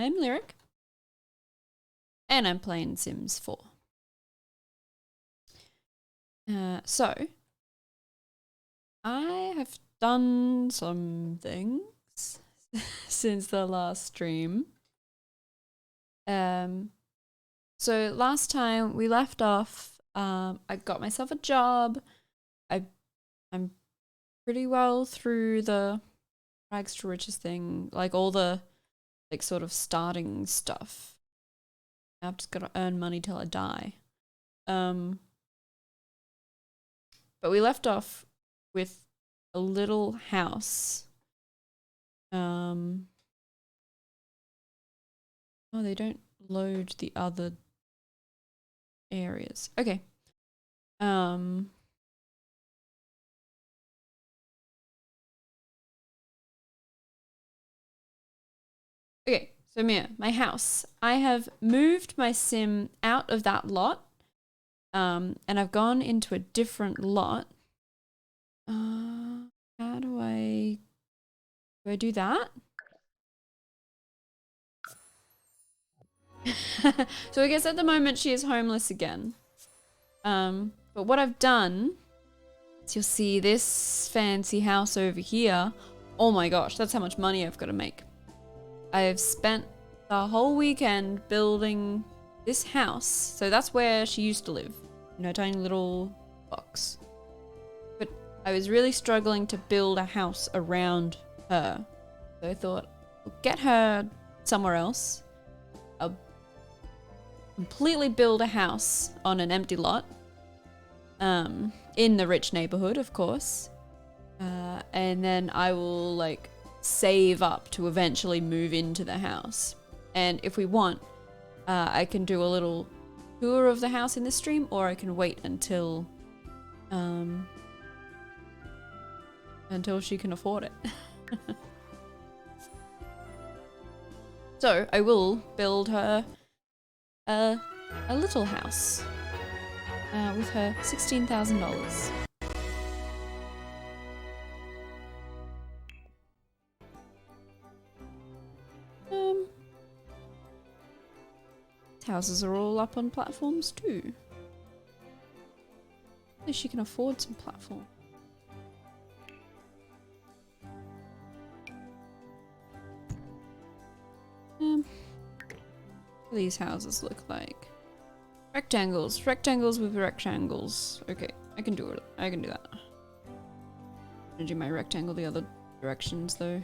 I'm Lyric. And I'm playing Sims 4. So, I have done some things since the last stream. So last time we left off, I got myself a job. I'm pretty well through the rags to riches thing, like all the like sort of starting stuff. I've just got to earn money till I die. But we left off with a little house. Oh, they don't load the other areas. Okay. Okay, so Mia, my house. I have moved my sim out of that lot. And I've gone into a different lot. How do I do that? So I guess at the moment she is homeless again. But what I've done is you'll see this fancy house over here. Oh my gosh, that's how much money I've got to make. I have spent the whole weekend building this house. So that's where she used to live, in her tiny little box. But I was really struggling to build a house around her. So I thought, I'll get her somewhere else. I'll completely build a house on an empty lot. In the rich neighborhood, of course. And then I will like save up to eventually move into the house. And if we want, I can do a little tour of the house in this stream, or I can wait until she can afford it. So I will build her a little house with her $16,000. Houses are all up on platforms too. At least she can afford some platform. What do these houses look like? Rectangles. Rectangles with rectangles. Okay, I can do it. I can do that. I'm gonna do my rectangle the other directions though.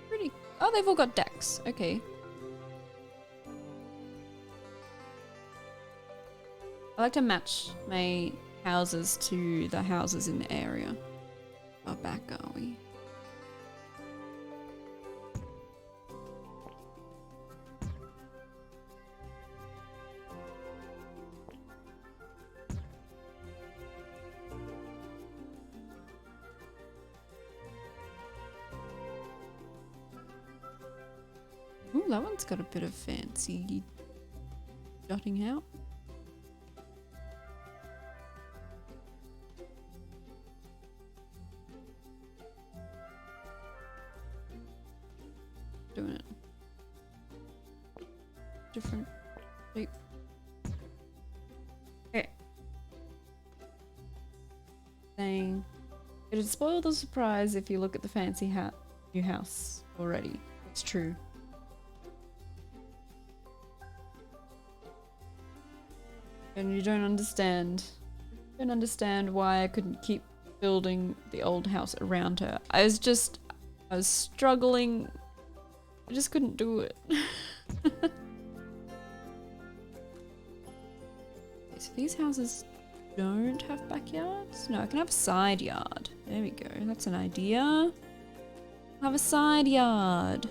Pretty. Oh, they've all got decks. Okay. I like to match my houses to the houses in the area. How back are we? Ooh, that one's got a bit of fancy jotting out. Doing it. Different shape. Okay. Saying it'd spoil the surprise if you look at the fancy new house already. It's true. And you don't understand. You don't understand why I couldn't keep building the old house around her. I was struggling. I just couldn't do it. Okay, so these houses don't have backyards? No, I can have a side yard. There we go. That's an idea. I'll have a side yard.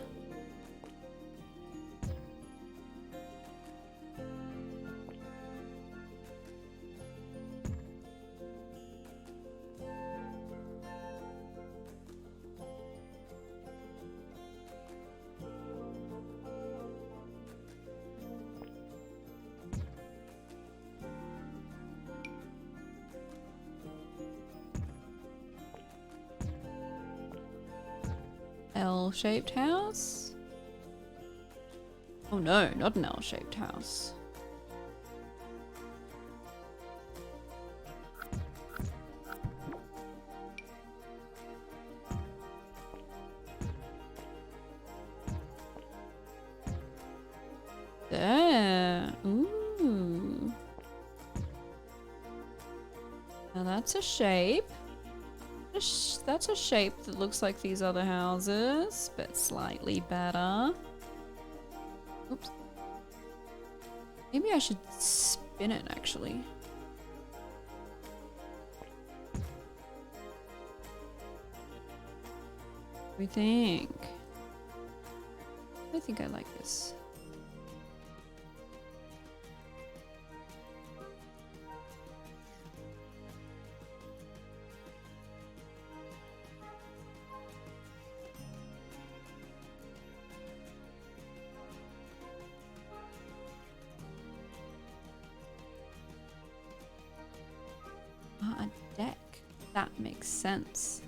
L-shaped house? Oh no, not an L-shaped house. There. Ooh. Now that's a shape. That's a shape that looks like these other houses, but slightly better. Oops. Maybe I should spin it actually. What do we think? I think I like this. A deck. That makes sense.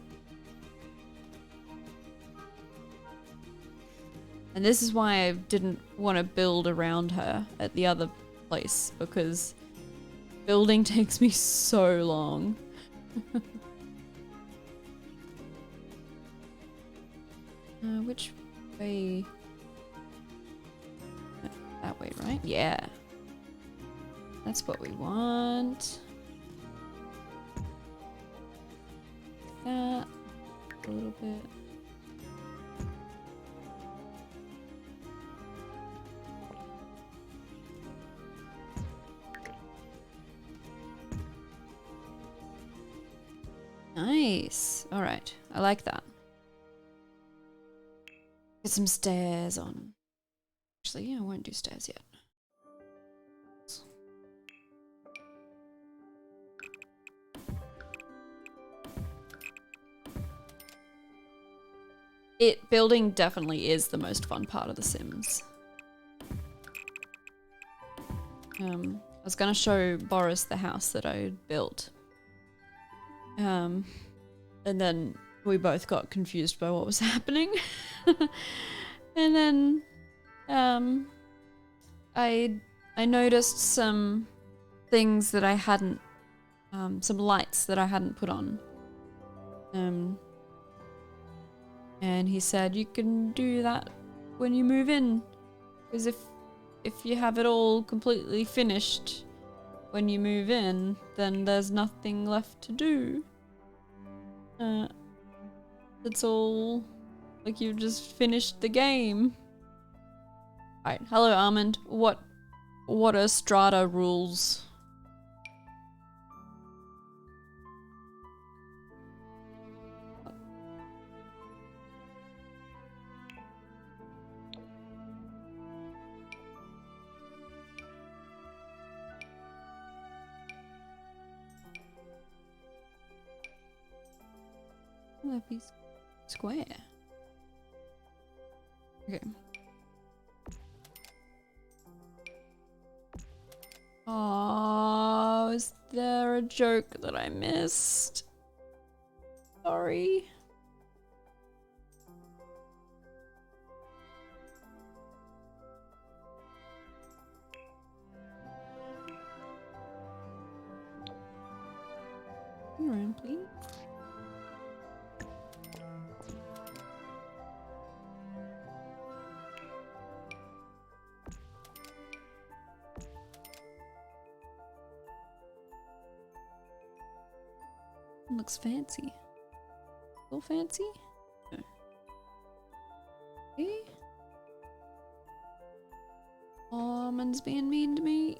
And this is why I didn't want to build around her at the other place, because building takes me so long. Which way? That way, right? Yeah. That's what we want. That a little bit. Nice. All right. I like that. Get some stairs on. Actually, yeah, I won't do stairs yet. Building definitely is the most fun part of The Sims. I was gonna show Boris the house that I built. And then we both got confused by what was happening. And then I noticed some things that I hadn't, some lights that I hadn't put on. And he said, you can do that when you move in. Because if you have it all completely finished when you move in, then there's nothing left to do. It's all like you've just finished the game. Alright, hello Almond. What are strata rules? That'd be square. Okay. Oh, is there a joke that I missed? Sorry. Come around, please. Looks fancy. A little fancy? No. Okay. Almond's being mean to me.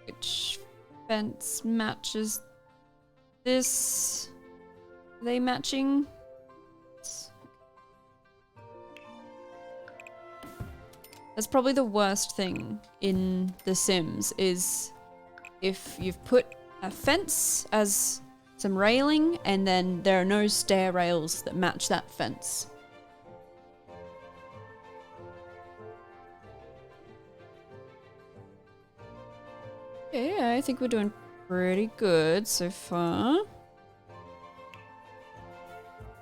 Which fence matches this? Are they matching? That's probably the worst thing in The Sims, is if you've put a fence as some railing and then there are no stair rails that match that fence. Yeah, I think we're doing pretty good so far.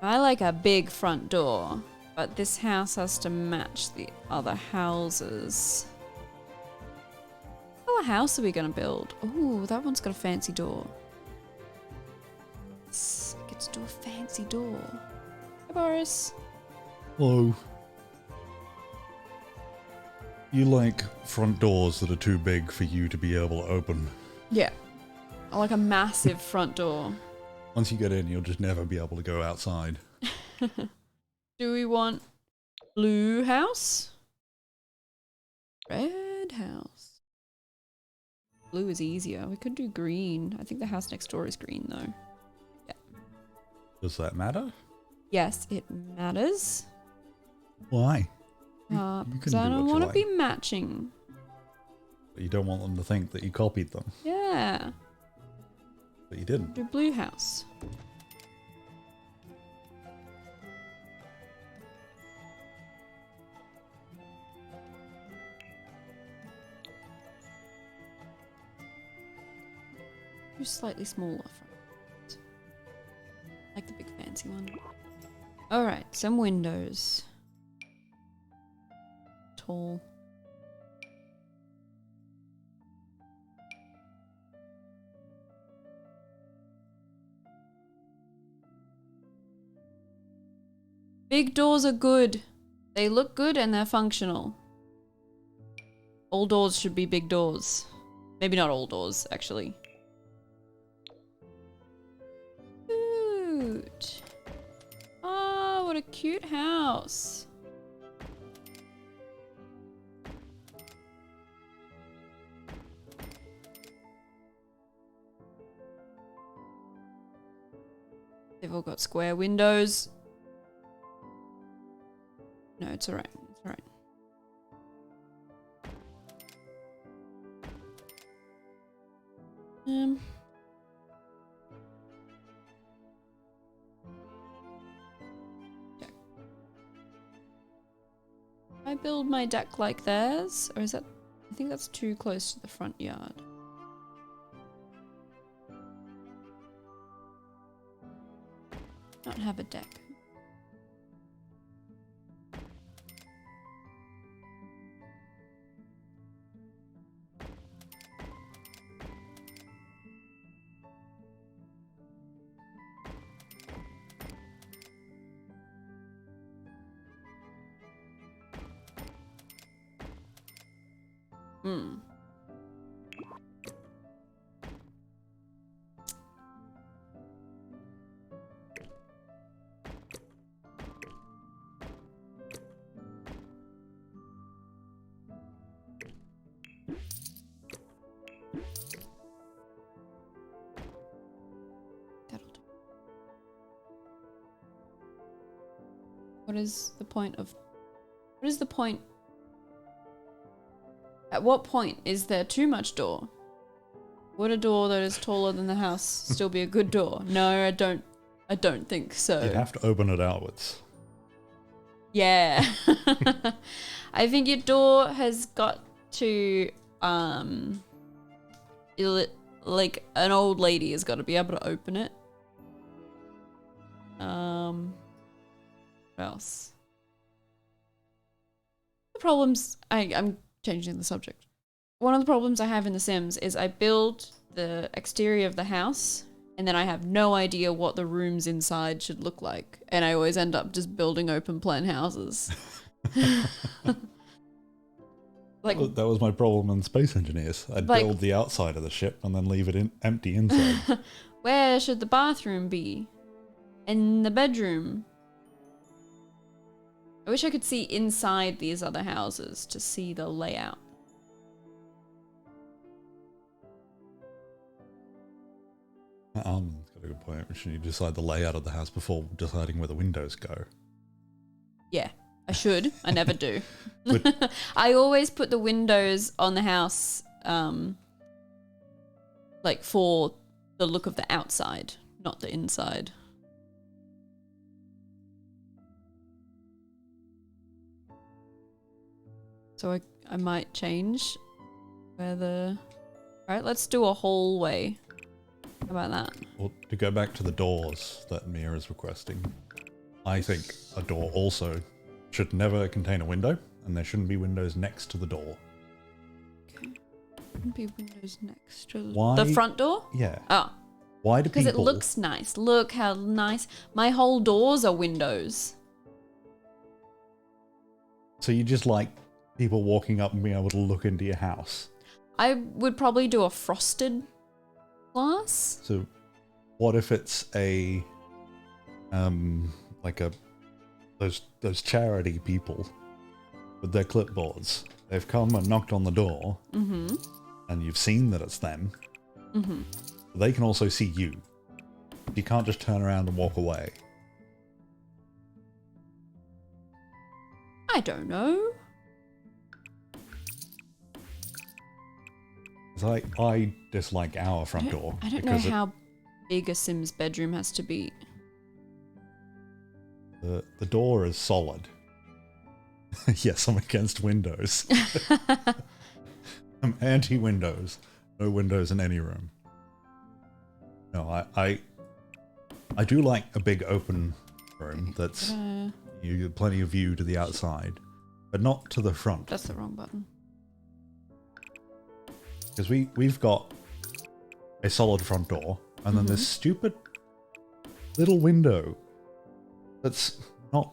I like a big front door, but this house has to match the other houses. What house are we gonna build? Oh, that one's got a fancy door. Yes, I get to do a fancy door. Hi, Boris. Hello. You like front doors that are too big for you to be able to open. Yeah. I like a massive front door. Once you get in, you'll just never be able to go outside. Do we want blue house? Red house. Blue is easier. We could do green. I think the house next door is green though. Yeah. Does that matter? Yes, it matters. Why? Because I don't want to be matching. But you don't want them to think that you copied them. Yeah. But you didn't. Do blue house. Do slightly smaller front. Like the big fancy one. Alright, some windows. Tall. Big doors are good. They look good and they're functional. All doors should be big doors. Maybe not all doors, actually. Cute. Oh, what a cute house. They've all got square windows. No, it's alright. It's alright. Yeah. I build my deck like theirs, or is that? I think that's too close to the front yard. Not have a deck. Hmm. That'll do. What is the point of... What is the point? At what point is there too much door? Would a door that is taller than the house still be a good door? No, I don't think so. You'd have to open it outwards. Yeah. I think your door has got to like an old lady has got to be able to open it. What else? The problems I'm changing the subject. One of the problems I have in The Sims is I build the exterior of the house and then I have no idea what the rooms inside should look like. And I always end up just building open plan houses. Like, Well, that was my problem in Space Engineers. I'd build the outside of the ship and then leave it empty inside. Where should the bathroom be? In the bedroom? I wish I could see inside these other houses to see the layout. Almond's got a good point. Should you decide the layout of the house before deciding where the windows go? Yeah, I should. I never do. I always put the windows on the house, like for the look of the outside, not the inside. So I might change where the... Alright, let's do a hallway. How about that? Well, to go back to the doors that Mia is requesting, I think a door also should never contain a window, and there shouldn't be windows next to the door. Okay. Shouldn't be windows next to Why? the front door? Yeah. Oh. Why do people... Because it looks nice. Look how nice. My whole doors are windows. So you just like people walking up and being able to look into your house? I would probably do a frosted glass. So what if it's a... like a... Those charity people with their clipboards. They've come and knocked on the door, Mm-hmm. and you've seen that it's them. Mm-hmm. They can also see you. You can't just turn around and walk away. I don't know. 'Cause I dislike our front door. I don't know because how big a Sim's bedroom has to be. the door is solid. Yes, I'm against windows. I'm anti-windows. No windows in any room. No, I do like a big open room that's you get plenty of view to the outside, but not to the front. That's the wrong button. Because we've got a solid front door, and then this stupid little window that's not,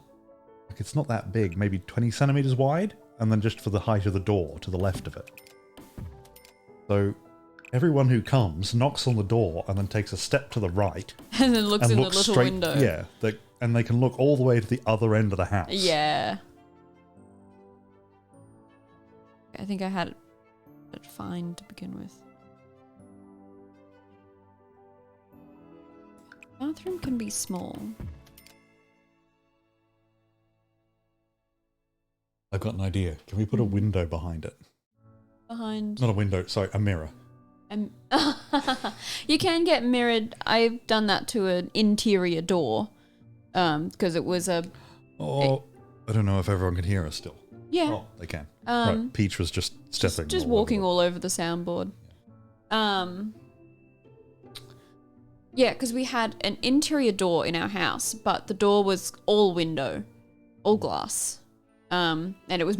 like, it's not that big, maybe 20 centimeters wide, and then just for the height of the door to the left of it. So everyone who comes knocks on the door and then takes a step to the right And then looks and in the looks little straight, window. Yeah, and they can look all the way to the other end of the house. Yeah. I think I had it fine to begin with. Bathroom can be small. I've got an idea. Can we put a window behind it? Behind. Not a window, sorry, a mirror. You can get mirrored. I've done that to an interior door. Because it was a... Oh, I don't know if everyone can hear us still. Yeah. Oh, they can. Right, Peach was just stepping. Just walking all over the soundboard. Yeah, because we had an interior door in our house, but the door was all window, all glass. And it was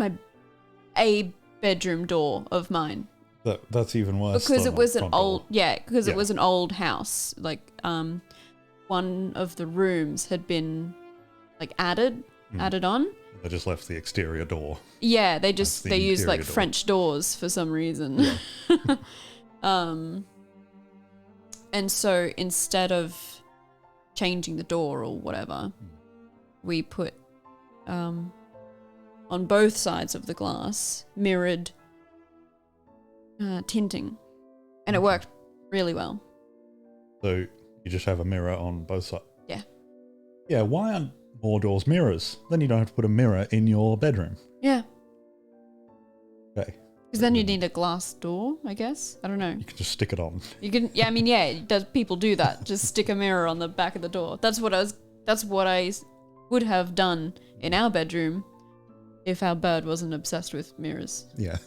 a bedroom door of mine. That's even worse. Because than it was a an front old, door. it was an old house. Like, one of the rooms had been like added on. They just left the exterior door. Yeah, they That's the used like interior door. French doors for some reason. Yeah. And so instead of changing the door or whatever, we put on both sides of the glass mirrored tinting, and it worked really well. So you just have a mirror on both sides. Yeah. Yeah. Why aren't more doors mirrors? Then you don't have to put a mirror in your bedroom. Yeah. Okay. Because then you need a glass door, I guess. I don't know. You can just stick it on. You can, yeah. I mean, yeah. People do that? Just stick a mirror on the back of the door. That's what I would have done in our bedroom if our bird wasn't obsessed with mirrors. Yeah.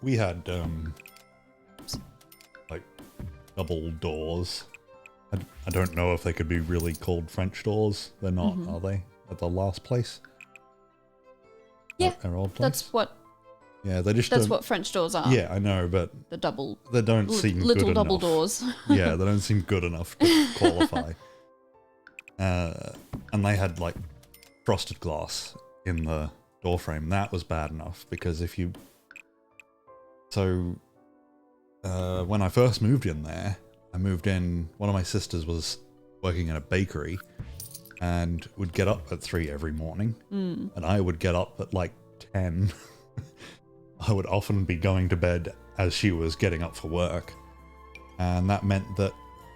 We had like double doors. I don't know if they could be really called French doors. They're not, are they? At the last place? Yeah, Our old place? that's what Yeah, they just that's don't- what French doors are. Yeah, I know, but The double, they don't seem little good double enough. doors. Yeah, they don't seem good enough to qualify. And they had like frosted glass in the door frame. That was bad enough because if you... So, when I first moved in there, one of my sisters was working in a bakery and would get up at 3 every morning. And I would get up at like 10. I would often be going to bed as she was getting up for work. And that meant that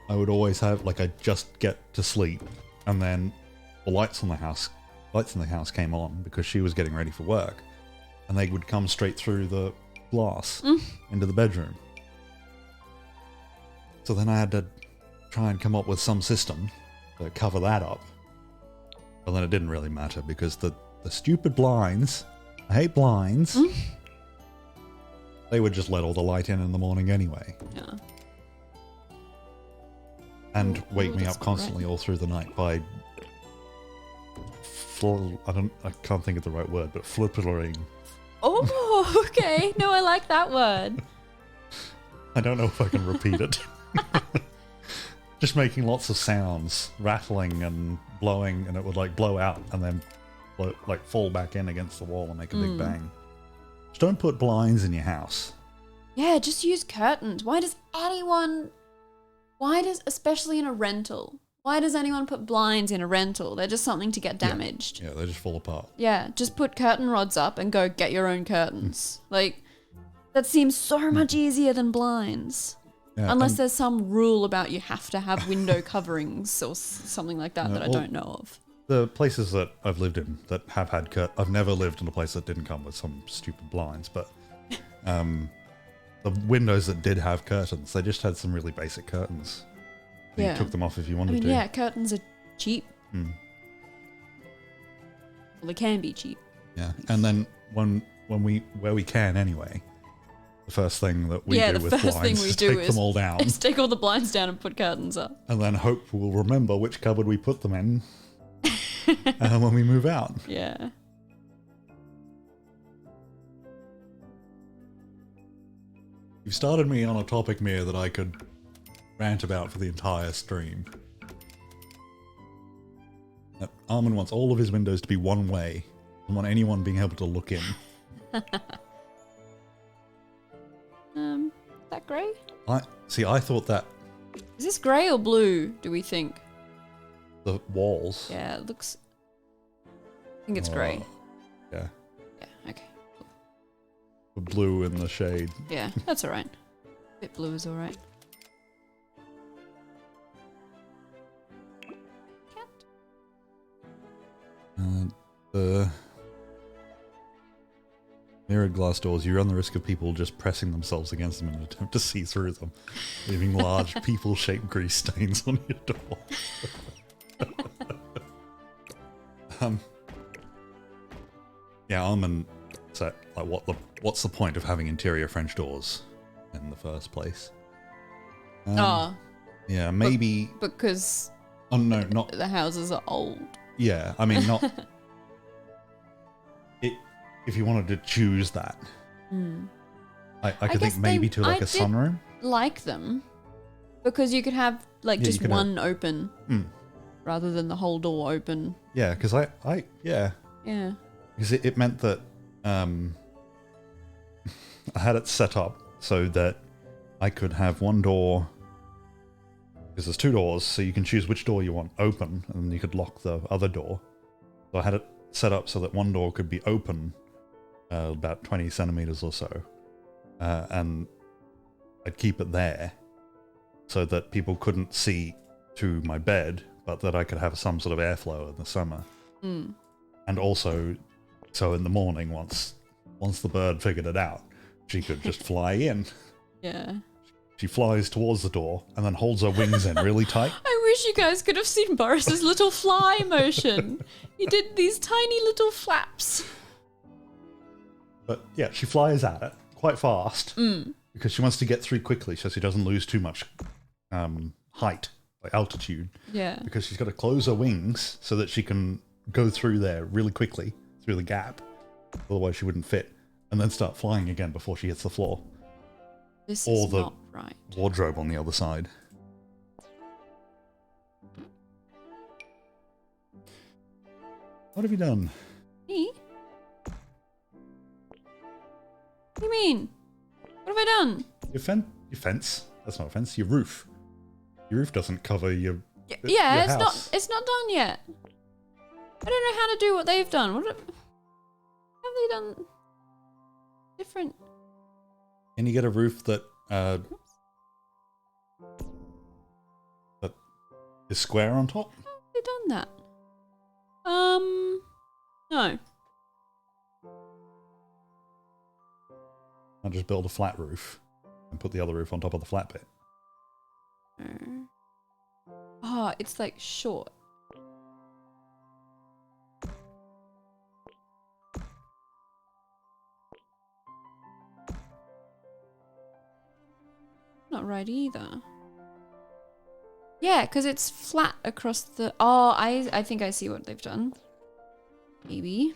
I would always have, like, I'd just get to sleep, and then the lights in the house came on because she was getting ready for work, and they would come straight through the glass into the bedroom. So then I had to try and come up with some system to cover that up. But then it didn't really matter because the the stupid blinds. I hate blinds. They would just let all the light in the morning anyway. Yeah. And wake me that's up constantly all through the night by... I can't think of the right word, but flippering. Oh, okay. No, I like that word. I don't know if I can repeat it. Just making lots of sounds, rattling and blowing, and it would like blow out and then like fall back in against the wall and make a big bang. Just don't put blinds in your house. Yeah, just use curtains. Especially in a rental, why does anyone put blinds in a rental? They're just something to get damaged. Yeah, they just fall apart. Yeah, just put curtain rods up and go get your own curtains. Like, that seems so much easier than blinds. Yeah, Unless there's some rule about you have to have window coverings or something like that that I don't know of. The places that I've lived in that have had I've never lived in a place that didn't come with some stupid blinds, but the windows that did have curtains, they just had some really basic curtains. You took them off if you wanted to. Yeah, curtains are cheap. Well, they can be cheap. Yeah, and then where we can anyway, the first thing that we do with blinds is take them all down. Is take all the blinds down and put curtains up. And then hope we'll remember which cupboard we put them in when we move out. Yeah. You've started me on a topic, Mia, that I could rant about for the entire stream. Armin wants all of his windows to be one way. Doesn't want anyone being able to look in. That grey? I thought that Is this grey or blue, do we think? the walls... Yeah, it looks... I think it's grey. Yeah. Yeah, okay. The blue in the shade. Yeah, that's alright. Bit blue is alright. The mirrored glass doors, you run the risk of people just pressing themselves against them in an attempt to see through them, leaving large people-shaped grease stains on your door. Yeah, Armin said, like, what's the point of having interior French doors in the first place? Yeah, maybe... Because... Oh, no, not... The houses are old. Yeah, I mean, not... If you wanted to choose that, I could think maybe to like a sunroom. Like them, because you could have like just one open, rather than the whole door open. Yeah, because yeah, because it meant that I had it set up so that I could have one door. Because there's two doors, so you can choose which door you want open, and then you could lock the other door. So I had it set up so that one door could be open, about 20 centimeters or so, and I'd keep it there so that people couldn't see to my bed, but that I could have some sort of airflow in the summer. And also, so in the morning, once the bird figured it out, she could just fly in. Yeah. She flies towards the door and then holds her wings in really tight. I wish you guys could have seen Boris's little fly motion. He did these tiny little flaps. But yeah, she flies at it quite fast because she wants to get through quickly so she doesn't lose too much height, like altitude. Yeah. Because she's got to close her wings so that she can go through there really quickly, through the gap. Otherwise she wouldn't fit. And then start flying again before she hits the floor. This or is the not right. wardrobe on the other side. What have you done? Me? What do you mean? What have I done? Your fence. That's not a fence. Your roof. Your roof doesn't cover your. Yeah, your it's house. not done yet. I don't know how to do what they've done. What have they done? Different. Can you get a roof that that is square on top? How have they done that? No. I'll just build a flat roof and put the other roof on top of the flat bit. Oh, it's like short. not right either. Yeah, because it's flat across the... Oh, I think I see what they've done. Maybe.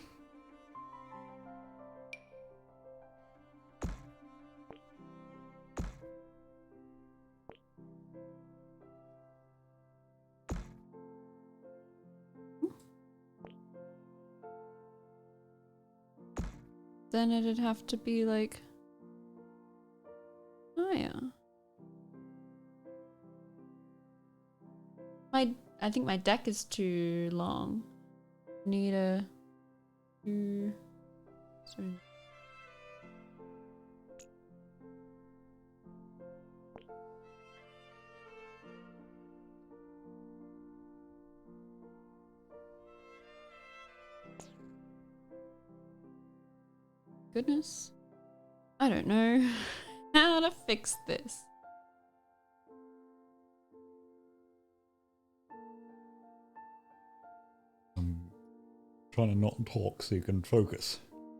Then it'd have to be like... higher. I think my deck is too long. Need a... Sorry. Goodness. I don't know how to fix this. I'm trying to not talk so you can focus.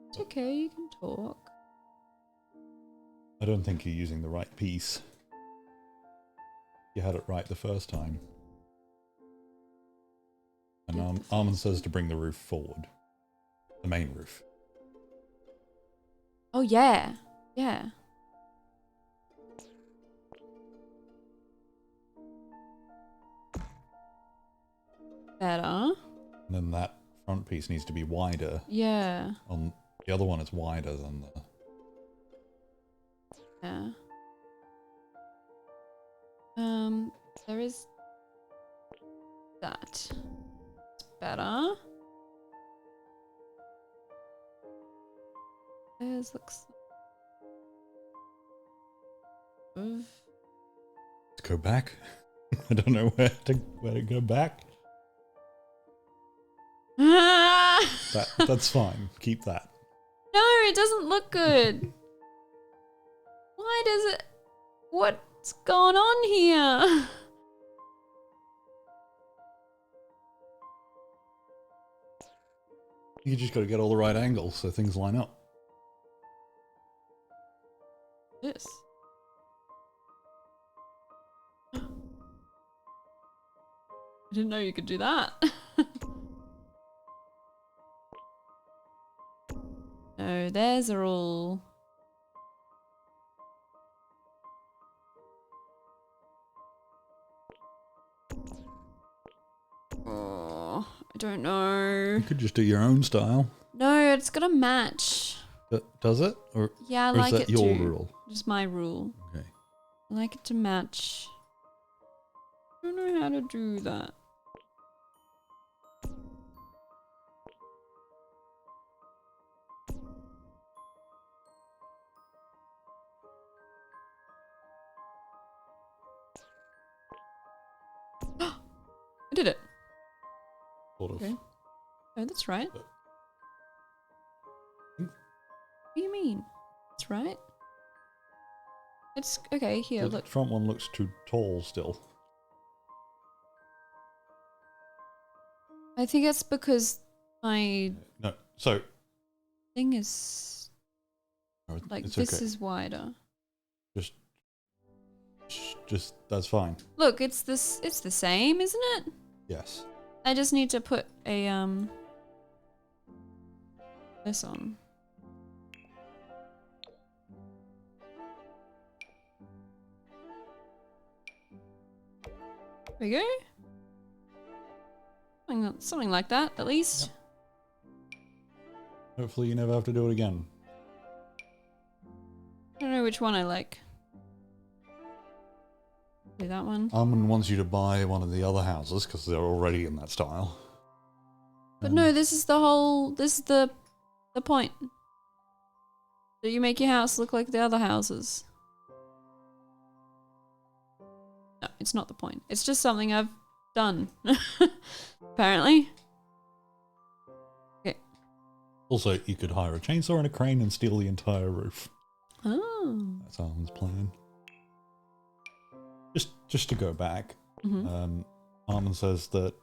It's okay, you can talk. I don't think you're using the right piece. You had it right the first time. And Armin says to bring the roof forward. The main roof. Oh yeah, yeah. Better. And then that front piece needs to be wider. Yeah. On the other one, it's wider than the... Yeah. There is that. It's better. This looks... Let's go back. I don't know where to go back. That's fine. Keep that. No, it doesn't look good. Why does it... What's going on here? You just got to get all the right angles so things line up. This. I didn't know you could do that. No, theirs are all... Oh, I don't know. You could just do your own style. No, it's gotta match. Does it? Or, Yeah, I or like is that it your too. rule? Just my rule. Okay. I like it to match. I don't know how to do that. I did it. Sort of. Okay. Oh, that's right. What do you mean? That's right. It's okay. Here, The look. front one looks too tall still. I think it's because my No, so... thing is no, like it's this okay. is wider. Just, that's fine. Look, it's this. It's the same, isn't it? Yes. I just need to put a this on. There we go. Something like that, at least. Yep. Hopefully you never have to do it again. I don't know which one I like. Do that one. Armin wants you to buy one of the other houses because they're already in that style. But no, this is the whole. This is the point. That you make your house look like the other houses. No, it's not the point. It's just something I've done. Apparently. Okay. Also, you could hire a chainsaw and a crane and steal the entire roof. Oh. That's Armin's plan. Just to go back, Armin says that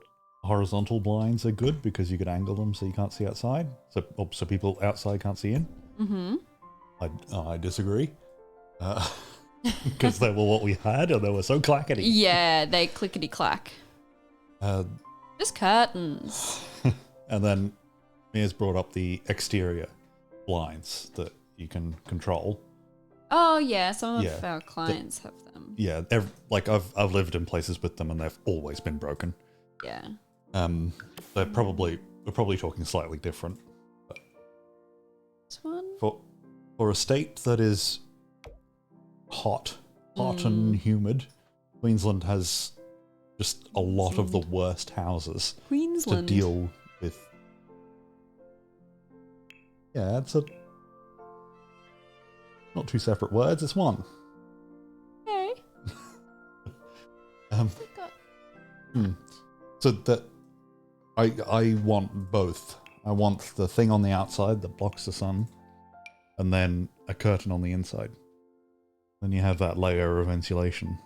horizontal blinds are good because you could angle them so you can't see outside. So people outside can't see in. Mm-hmm. I disagree. because they were what we had and they were so clackety. Yeah, they clickety clack. Uh, Just curtains. and then Mia's brought up the exterior blinds that you can control. Oh yeah, some of Yeah. our clients have them. Yeah, I've lived in places with them and they've always been broken. Yeah. We're probably talking slightly different. This one? For a state that is hot and humid, Queensland has just a lot of the worst houses Queensland. to deal with. Yeah, it's not two separate words, it's one. Okay. Um, So that I want both. I want the thing on the outside that blocks the sun, and then a curtain on the inside. Then you have that layer of insulation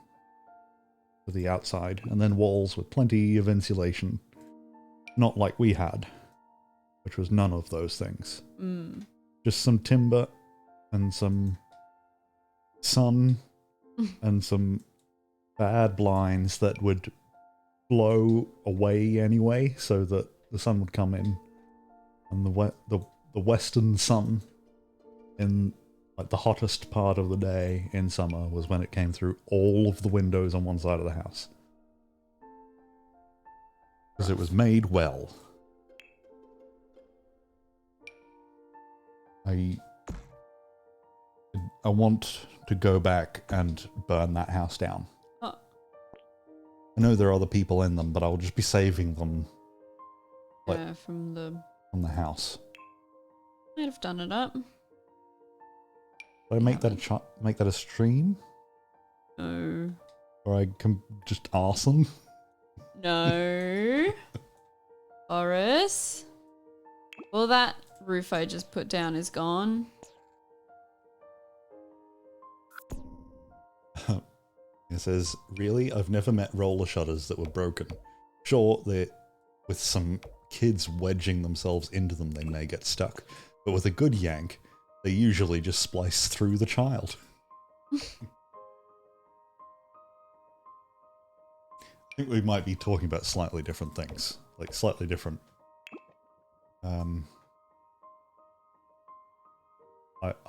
for the outside, and then walls with plenty of insulation. Not like we had, which was none of those things. Just some timber and some sun and some bad blinds that would blow away anyway, so that the sun would come in, and the western sun in like the hottest part of the day in summer was when it came through all of the windows on one side of the house, because it was made well. I want to go back and burn that house down. Oh. I know there are other people in them, but I'll just be saving them Like- from the... from the house. Might have done it up. Should I make that a stream? No. Or I can just arson? No. Boris. Well, that roof I just put down is gone. It says, really? I've never met roller shutters that were broken. Sure, with some kids wedging themselves into them, they may get stuck. But with a good yank, they usually just splice through the child. I think we might be talking about slightly different things. Like, slightly different...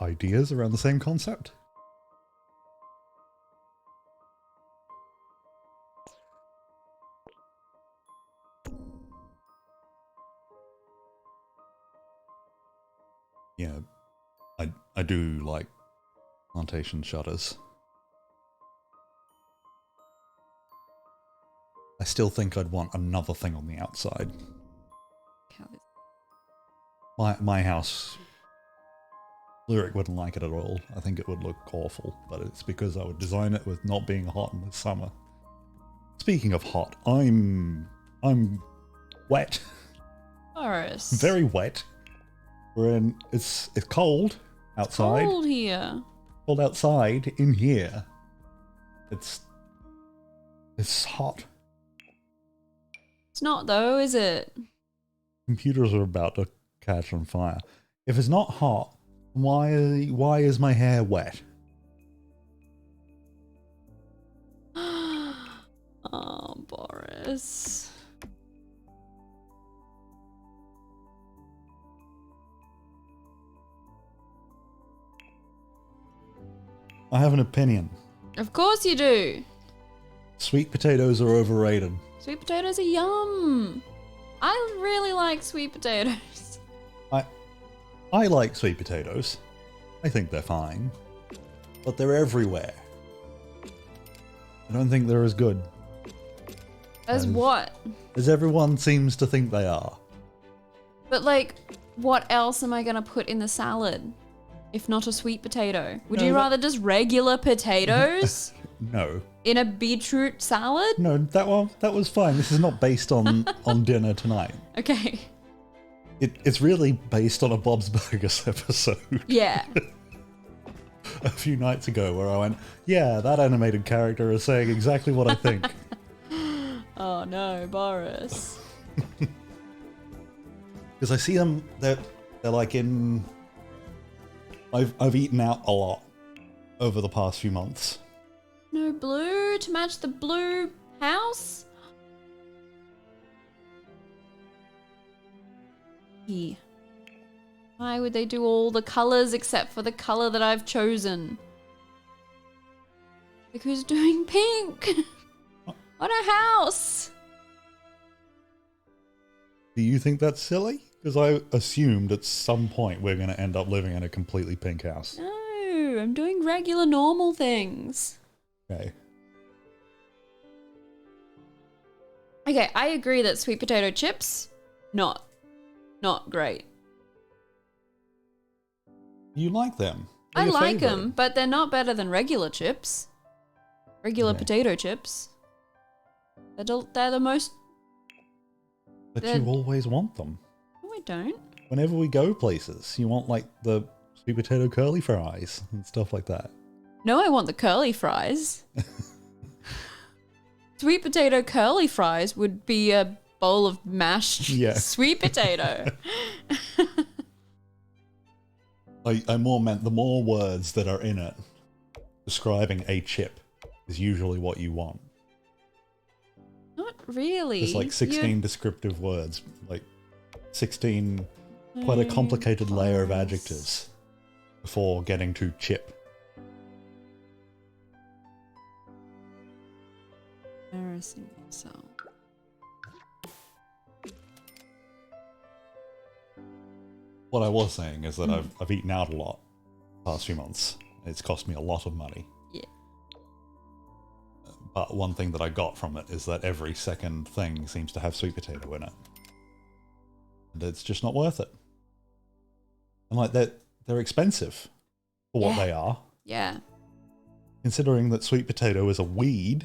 ideas around the same concept? Yeah, I do like plantation shutters. I still think I'd want another thing on the outside. My house, Lyric wouldn't like it at all. I think it would look awful, but it's because I would design it with not being hot in the summer. Speaking of hot, I'm wet. Boris. Very wet. It's cold outside. Cold here. Cold outside. In here, it's hot. It's not though, is it? Computers are about to catch on fire. If it's not hot, why is my hair wet? Oh, Boris. I have an opinion. Of course you do. Sweet potatoes are overrated. Sweet potatoes are yum. I really like sweet potatoes. I like sweet potatoes. I think they're fine. But they're everywhere. I don't think they're as good As what? as everyone seems to think they are. But like, what else am I gonna put in the salad? If not a sweet potato? Would No, you that- rather just regular potatoes No. in a beetroot salad? No, that was fine. This is not based on dinner tonight. Okay. It's really based on a Bob's Burgers episode Yeah. a few nights ago where I went, yeah, that animated character is saying exactly what I think. Oh no, Boris. Because I see them, they're like in... I've eaten out a lot. over the past few months. No blue to match the blue house? Yeah. Why would they do all the colors except for the color that I've chosen? Like, who's doing pink? On a house! Do you think that's silly? Because I assumed at some point we're going to end up living in a completely pink house. No, I'm doing regular normal things. Okay. Okay, I agree that sweet potato chips, not great. You like them? I They're your like favourite. them, but they're not better than regular chips. Regular Okay. potato chips. They're the most... But They're- you always want them. No, I don't. Whenever we go places, you want like the sweet potato curly fries and stuff like that. No, I want the curly fries. Sweet potato curly fries would be a bowl of mashed Yeah. sweet potato. I more meant the more words that are in it describing a chip is usually what you want. Not really. It's like 16 descriptive words, like 16, quite a complicated layer of adjectives before getting to chip. Embarrassing yourself. What I was saying is that I've eaten out a lot the past few months. It's cost me a lot of money. Yeah. But one thing that I got from it is that every second thing seems to have sweet potato in it. And it's just not worth it. And like they're expensive for what Yeah. they are. Yeah. Considering that sweet potato is a weed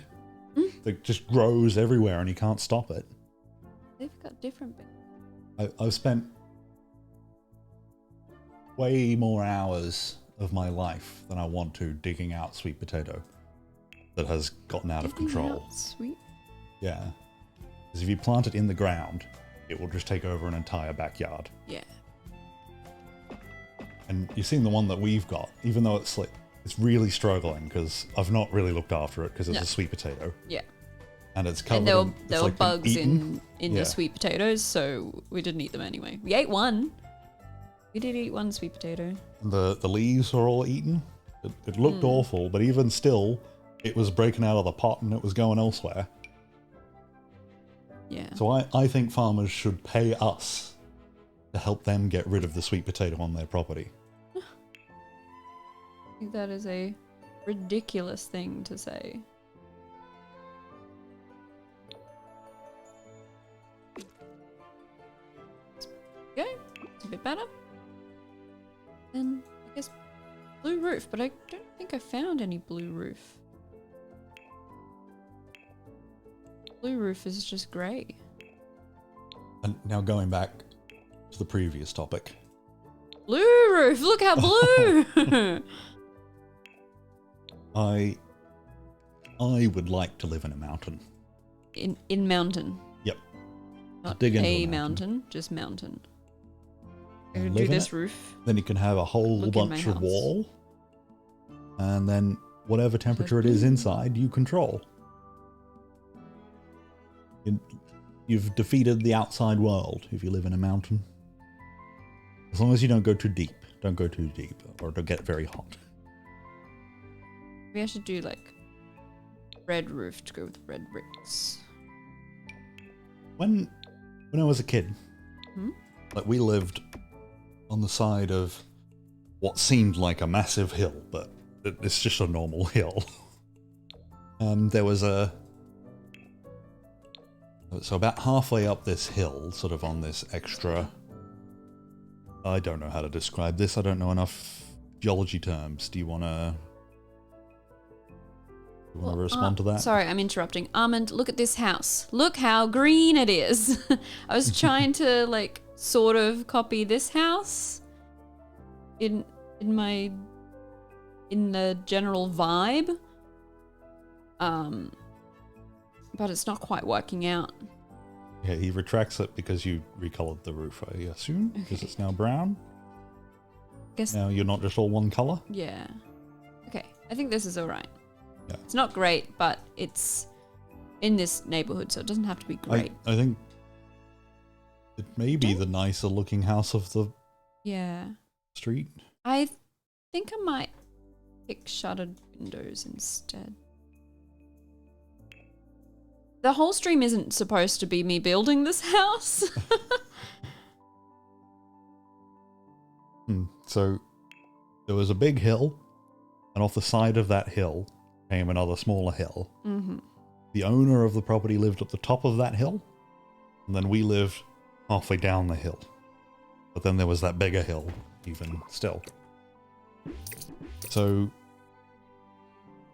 that just grows everywhere and you can't stop it. They've got different bits. I've spent way more hours of my life than I want to digging out sweet potato that has gotten out of control. Sweet. Yeah. Because if you plant it in the ground, it will just take over an entire backyard. Yeah. And you've seen the one that we've got, even though it's like, it's really struggling because I've not really looked after it because it's No. a sweet potato. Yeah. And it's covered And there were, in, it's there were like been bugs eaten. in Yeah. the sweet potatoes, so we didn't eat them anyway. We ate one. We did eat one sweet potato. The leaves are all eaten. It looked awful, but even still, it was breaking out of the pot and it was going elsewhere. Yeah. So I think farmers should pay us to help them get rid of the sweet potato on their property. I think that is a ridiculous thing to say. Okay, it's a bit better. Then I guess blue roof, but I don't think I found any blue roof. Blue roof is just grey. And now going back to the previous topic. Blue roof, look how blue! I would like to live in a mountain. in mountain. Yep. Not Dig into a a mountain. mountain, just mountain. I And could live do in this it. roof. Then you can have a whole Look in my bunch of house. wall. And then whatever temperature it is inside, you control. You've defeated the outside world if you live in a mountain. As long as you don't go too deep. Don't go too deep, or it'll get very hot. Maybe I should do like red roof to go with red bricks. When I was a kid, Hmm? like we lived on the side of what seemed like a massive hill, but it's just a normal hill. There was so about halfway up this hill, sort of on this extra, I don't know how to describe this. I don't know enough geology terms. Do you want to respond to that? Sorry, I'm interrupting. Armand, look at this house. Look how green it is. I was trying to like sort of copy this house in the general vibe. But it's not quite working out. Yeah, he retracts it because you recolored the roof, I assume, because Okay. it's now brown. Guess Now you're not just all one color. yeah. Okay. I think this is alright. Yeah. It's not great, but it's in this neighborhood, so it doesn't have to be great. I think it may be the nicer looking house of the Yeah. street. I think I might pick shuttered windows instead. The whole stream isn't supposed to be me building this house. So there was a big hill, and off the side of that hill came another smaller hill. Mm-hmm. The owner of the property lived at the top of that hill, and then we lived halfway down the hill. But then there was that bigger hill, even still. So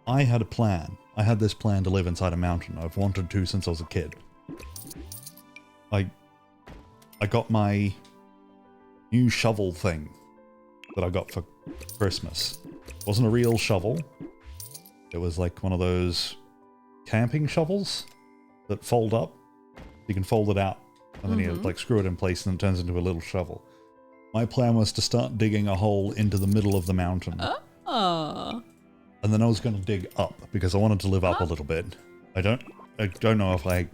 I had a plan. I had this plan to live inside a mountain. I've wanted to since I was a kid. I got my new shovel thing that I got for Christmas. It wasn't a real shovel. It was like one of those camping shovels that fold up. You can fold it out, and then you like screw it in place, and it turns into a little shovel. My plan was to start digging a hole into the middle of the mountain. Oh. And then I was going to dig up because I wanted to live up a little bit. I don't know if I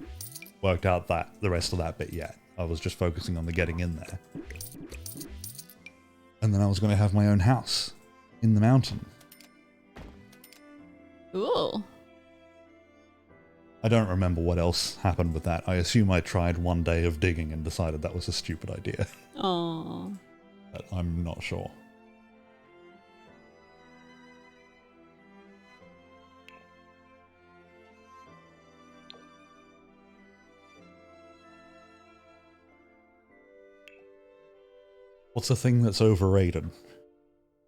worked out the rest of that bit yet. I was just focusing on the getting in there. And then I was going to have my own house in the mountain. Cool. I don't remember what else happened with that. I assume I tried one day of digging and decided that was a stupid idea. Oh. But I'm not sure. What's a thing that's overrated?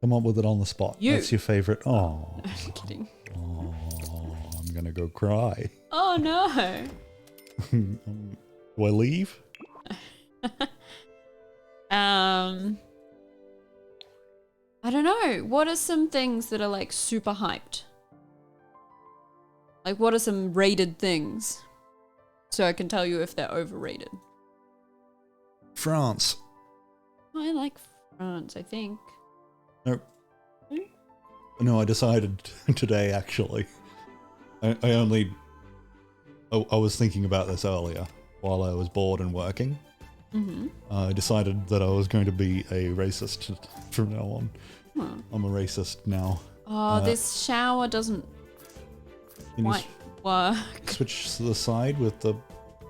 Come up with it on the spot. You. That's your favorite. Oh, I'm kidding. oh, I'm gonna go cry. Oh no. Do I leave? I don't know. What are some things that are like super hyped? Like what are some rated things? So I can tell you if they're overrated. France. I like France, I think. Nope. No, I decided today, actually. I was thinking about this earlier while I was bored and working. Mm-hmm. I decided that I was going to be a racist from now on. Huh. I'm a racist now. Oh, this shower doesn't Can you quite work. switch to the side with the...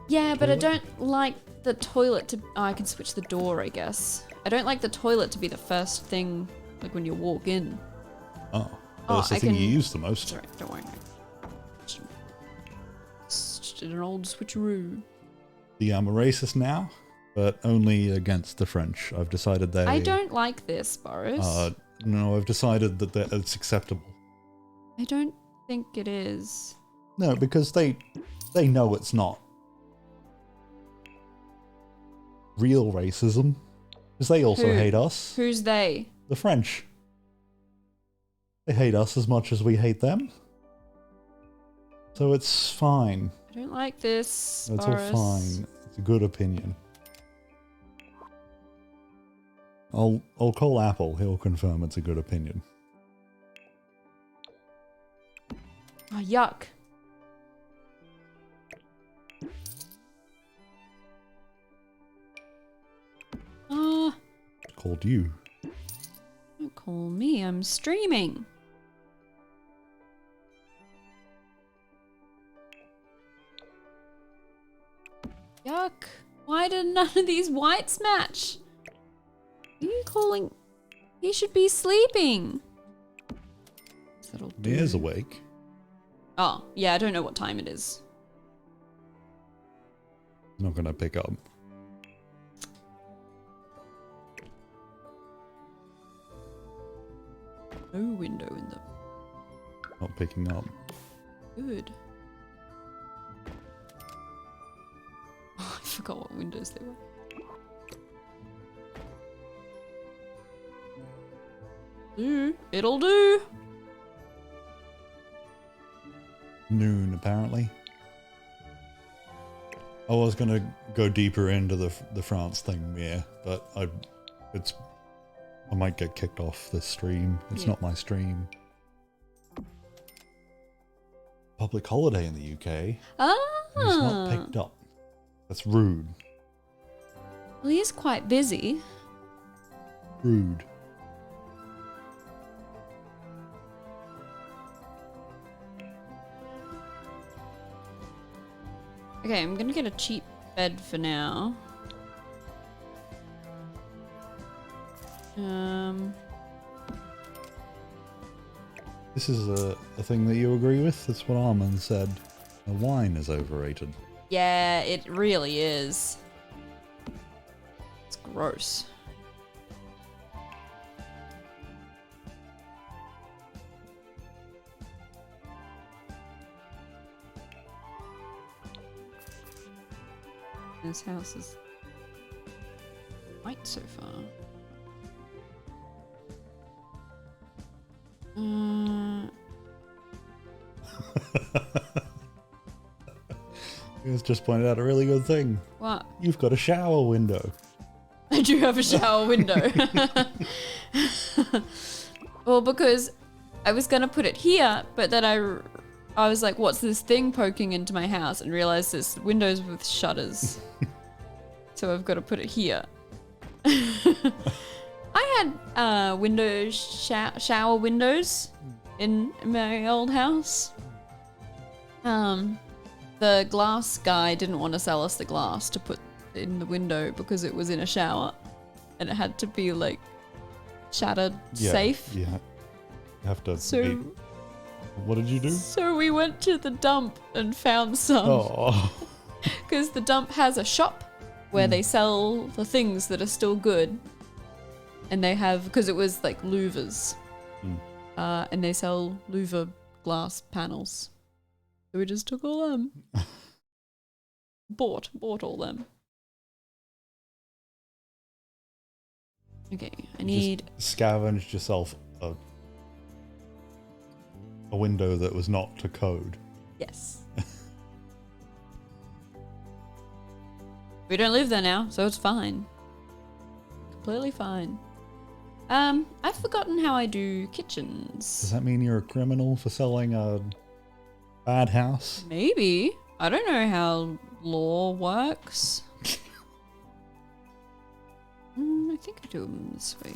Yeah, but I toilet? don't like the toilet to... Oh, I can switch the door, I guess. I don't like the toilet to be the first thing, like when you walk in. Oh. Well, that's the I thing can- you use the most. Sorry, don't worry. Just did an old switcheroo. Yeah, I'm a racist now, but only against the French. I've decided they... I don't like this, Boris. No, I've decided that it's acceptable. I don't think it is. No, because they know it's not real racism. Because they also Who? hate us. Who's they? The French. They hate us as much as we hate them. So it's fine. I don't like this, It's Boris. all fine. It's a good opinion. I'll call Apple. He'll confirm it's a good opinion. Oh, yuck. Called you. Don't call me. I'm streaming. Yuck. Why did none of these whites match? Are you calling? He should be sleeping. That'll do. He is awake. Oh, yeah, I don't know what time it is. He's not going to pick up. No window in the... Not picking up. Good. Oh, I forgot what windows they were. It'll do. Noon, apparently. I was going to go deeper into the France thing, yeah, but I might get kicked off this stream. It's Yeah. not my stream. public holiday in the UK. Ah. And he's not picked up. That's rude. Well, he is quite busy. Rude. Okay, I'm gonna get a cheap bed for now. This is a thing that you agree with? That's what Armin said. The wine is overrated. Yeah, it really is. It's gross. This house is white so far. He has just pointed out a really good thing. What? You've got a shower window. I do have a shower window. Well, because I was gonna put it here, but then I was like, what's this thing poking into my house? And realized there's windows with shutters. So I've got to put it here. I had shower windows in my old house. The glass guy didn't want to sell us the glass to put in the window because it was in a shower. And it had to be like shattered safe. Yeah. You have to So... What did you do? So we went to the dump and found some. Oh. Because the dump has a shop where they sell the things that are still good. And they have, because it was like louvers. And they sell louver glass panels. So we just took all them. Bought all them. Okay, I need... Just scavenged yourself a window that was not to code. Yes. We don't live there now, so it's fine. Completely fine. I've forgotten how I do kitchens. Does that mean you're a criminal for selling a bad house? Maybe. I don't know how law works. I think I do them this way.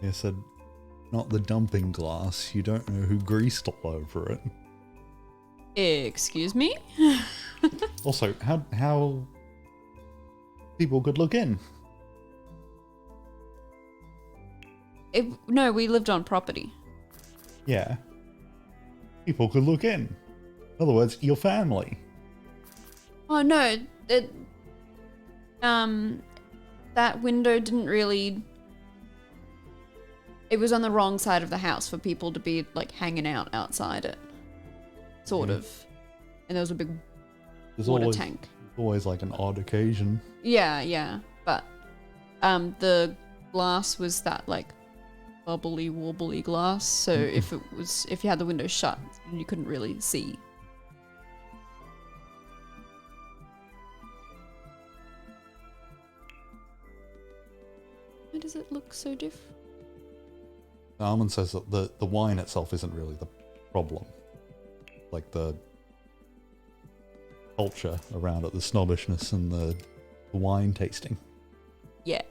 He said, not the dumping glass. You don't know who greased all over it. Excuse me? Also, how people could look in. No, we lived on property. Yeah. People could look in. In other words, your family. Oh no, that window didn't really... It was on the wrong side of the house for people to be like hanging out outside it. Sort of. And there was a big water tank. Always like an odd occasion. Yeah. But the glass was that like bubbly wobbly glass, so if you had the window shut, you couldn't really see. Why does it look so different? Armin says that the wine itself isn't really the problem. Like the culture around it, the snobbishness and the wine tasting. Yeah.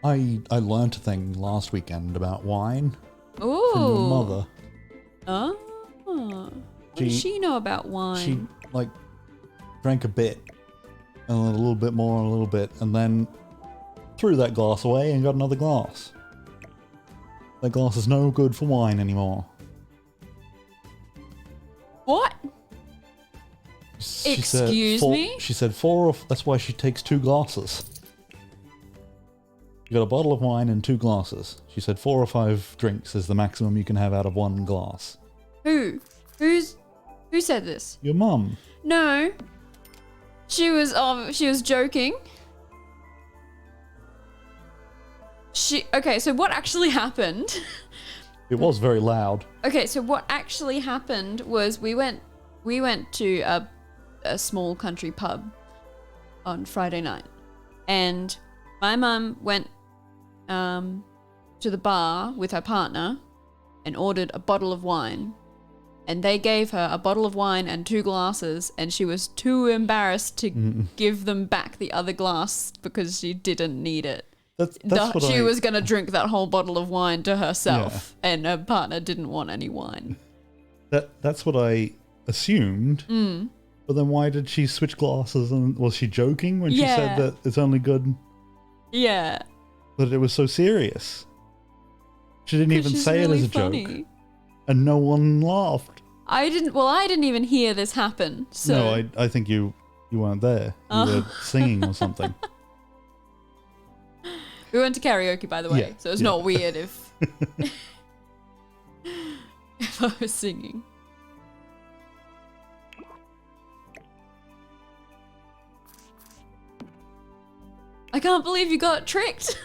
I learnt a thing last weekend about wine Ooh. from your mother. Oh. What does she know about wine? She like drank a bit and then a little bit more and a little bit and then threw that glass away and got another glass. That glass is no good for wine anymore. What? Excuse me? She said that's why she takes 2 glasses. You got a bottle of wine and 2 glasses. She said 4 or 5 drinks is the maximum you can have out of 1 glass. Who said this? Your mum. No. She was joking. Okay, so what actually happened It was very loud. Okay, so what actually happened was we went to a small country pub on Friday night, and my mum went to the bar with her partner and ordered a bottle of wine, and they gave her a bottle of wine and 2 glasses, and she was too embarrassed to give them back the other glass because she didn't need it. She was going to drink that whole bottle of wine to herself, and her partner didn't want any wine. That's what I assumed. But then why did she switch glasses? And was she joking when she said that it's only good? Yeah. That it was so serious. She didn't even say it as a joke, and no one laughed. I didn't even hear this happen. So. No, I think you weren't there. You were singing or something. We went to karaoke, by the way, so it's not weird if if I was singing. I can't believe you got tricked.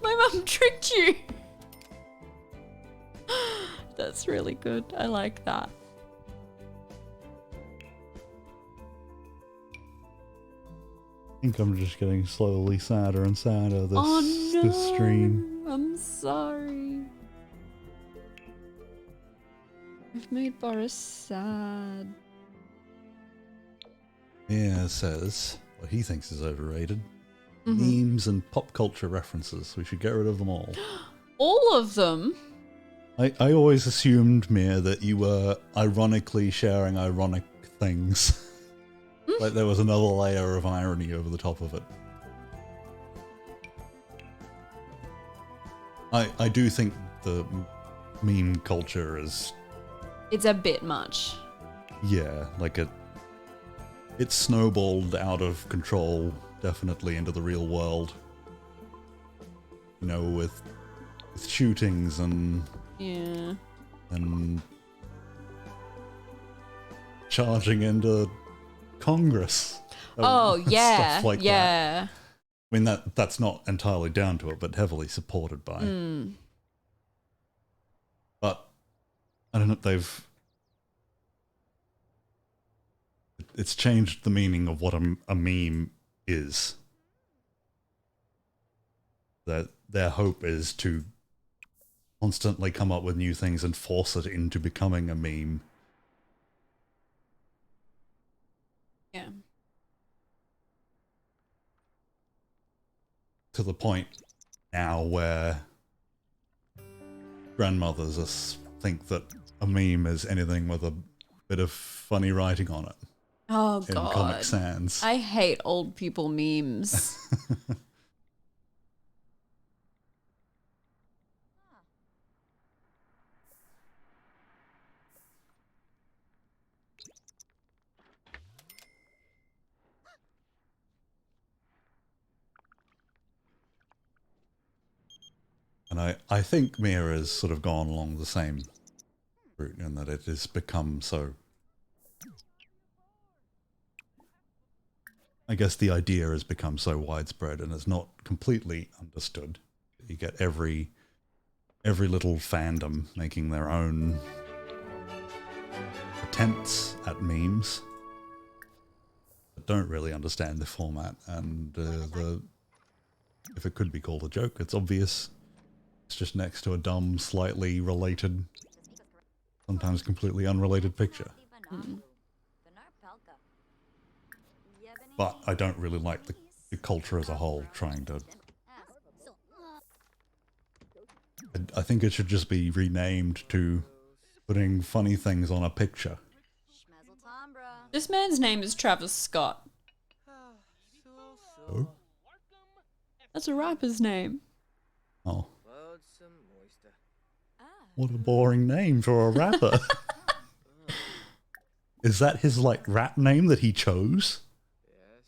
My mum tricked you. That's really good. I like that. I think I'm just getting slowly sadder and sadder this stream. I'm sorry. I've made Boris sad. Mia says what he thinks is overrated. Memes and pop culture references. We should get rid of them all. All of them? I always assumed, Mia, that you were ironically sharing ironic things. Like there was another layer of irony over the top of it. I do think the meme culture is... It's a bit much. Yeah, like it's snowballed out of control, definitely into the real world. You know, with shootings and... Yeah. And charging into Congress. Oh, yeah. Stuff like yeah. that. I mean, that's not entirely down to it, but heavily supported by. But I don't know, it's changed the meaning of what a meme is. That their hope is to constantly come up with new things and force it into becoming a meme. Yeah. To the point now where grandmothers think that a meme is anything with a bit of funny writing on it. Oh, in God. Comic Sans. I hate old people memes. And I think Mia has sort of gone along the same route in that it has become so... I guess the idea has become so widespread and is not completely understood. You get every little fandom making their own attempts at memes that don't really understand the format, and if it could be called a joke, it's obvious. It's just next to a dumb, slightly related, sometimes completely unrelated picture. But I don't really like the culture as a whole trying to... I think it should just be renamed to putting funny things on a picture. This man's name is Travis Scott. Oh? That's a rapper's name. Oh. What a boring name for a rapper. Is that his, like, rap name that he chose?